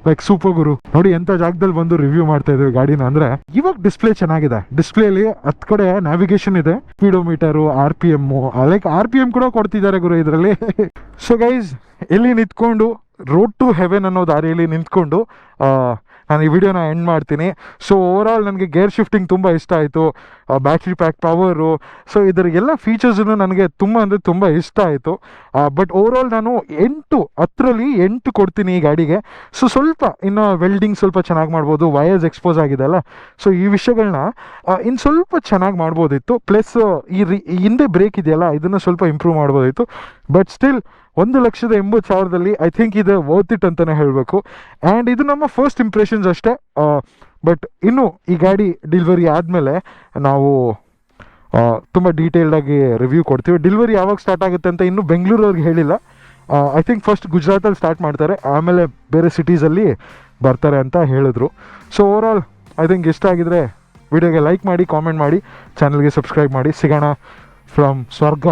ಲೈಕ್ ಸೂಪರ್ ಗುರು. ನೋಡಿ ಎಂಥ ಜಾಗದಲ್ಲಿ ಬಂದು ರಿವ್ಯೂ ಮಾಡ್ತಾ ಇದ್ದೀವಿ ಗಾಡಿನ. ಅಂದರೆ ಇವಾಗ ಡಿಸ್ಪ್ಲೇ ಚೆನ್ನಾಗಿದೆ. ಡಿಸ್ಪ್ಲೇಲಿ 10 ಕಡೆ ನ್ಯಾವಿಗೇಷನ್ ಇದೆ, ಸ್ಪೀಡೋಮೀಟರು, RPM, ಲೈಕ್ RPM ಕೂಡ ಕೊಡ್ತಿದ್ದಾರೆ ಗುರು ಇದರಲ್ಲಿ. ಸೊ ಗೈಸ್ ಎಲ್ಲಿ ನಿಂತ್ಕೊಂಡು ರೋಡ್ ಟು ಹೆವೆನ್ ಅನ್ನೋ ದಾರಿಯಲ್ಲಿ ನಿಂತ್ಕೊಂಡು ನಾನು ಈ ವಿಡಿಯೋನ ಎಂಡ್ ಮಾಡ್ತೀನಿ. ಸೊ ಓವರಾಲ್ ನನಗೆ ಗೇರ್ ಶಿಫ್ಟಿಂಗ್ ತುಂಬ ಇಷ್ಟ ಆಯಿತು. ಬ್ಯಾಟ್ರಿ ಪ್ಯಾಕ್ ಪವರು, ಸೊ ಇದರ ಎಲ್ಲ ಫೀಚರ್ಸನ್ನು ನನಗೆ ತುಂಬ ಅಂದರೆ ತುಂಬ ಇಷ್ಟ ಆಯಿತು. ಬಟ್ ಓವರಾಲ್ ನಾನು 8 ಕೊಡ್ತೀನಿ ಈ ಗಾಡಿಗೆ. ಸೊ ಸ್ವಲ್ಪ ಇನ್ನು ವೆಲ್ಡಿಂಗ್ ಸ್ವಲ್ಪ ಚೆನ್ನಾಗಿ ಮಾಡ್ಬೋದು. ವಯರ್ಸ್ ಎಕ್ಸ್ಪೋಸ್ ಆಗಿದೆ ಅಲ್ಲ, ಸೊ ಈ ವಿಷಯಗಳನ್ನ ಇನ್ನು ಸ್ವಲ್ಪ ಚೆನ್ನಾಗಿ ಮಾಡ್ಬೋದಿತ್ತು. ಪ್ಲಸ್ ಈ ಹಿಂದೆ ಬ್ರೇಕ್ ಇದೆಯಲ್ಲ, ಇದನ್ನು ಸ್ವಲ್ಪ ಇಂಪ್ರೂವ್ ಮಾಡ್ಬೋದಿತ್ತು. ಬಟ್ ಸ್ಟಿಲ್ 1,80,000 ಐ ಥಿಂಕ್ ಇದು ವರ್ತ್ ಇಟ್ ಅಂತಲೇ ಹೇಳಬೇಕು. ಆ್ಯಂಡ್ ಇದು ನಮ್ಮ ಫಸ್ಟ್ ಇಂಪ್ರೆಷನ್ಸ್ ಅಷ್ಟೇ. ಬಟ್ ಇನ್ನು ಈ ಗಾಡಿ ಡೆಲಿವರಿ ಆದಮೇಲೆ ನಾವು ತುಂಬ ಡೀಟೇಲ್ಡಾಗಿ ರಿವ್ಯೂ ಕೊಡ್ತೀವಿ. ಡೆಲಿವರಿ ಯಾವಾಗ ಸ್ಟಾರ್ಟ್ ಆಗುತ್ತೆ ಅಂತ ಇನ್ನೂ ಬೆಂಗಳೂರವ್ರಿಗೆ ಹೇಳಿಲ್ಲ. ಐ ಥಿಂಕ್ ಫಸ್ಟ್ ಗುಜರಾತಲ್ಲಿ ಸ್ಟಾರ್ಟ್ ಮಾಡ್ತಾರೆ, ಆಮೇಲೆ ಬೇರೆ ಸಿಟೀಸಲ್ಲಿ ಬರ್ತಾರೆ ಅಂತ ಹೇಳಿದ್ರು. ಸೊ ಓವರಾಲ್ ಐ ಥಿಂಕ್ ಇಷ್ಟ ಆಗಿದ್ರೆ ವಿಡಿಯೋಗೆ ಲೈಕ್ ಮಾಡಿ, ಕಾಮೆಂಟ್ ಮಾಡಿ, ಚಾನಲ್ಗೆ ಸಬ್ಸ್ಕ್ರೈಬ್ ಮಾಡಿ. ಸಿಗೋಣ ಫ್ರಮ್ ಸ್ವರ್ಗ.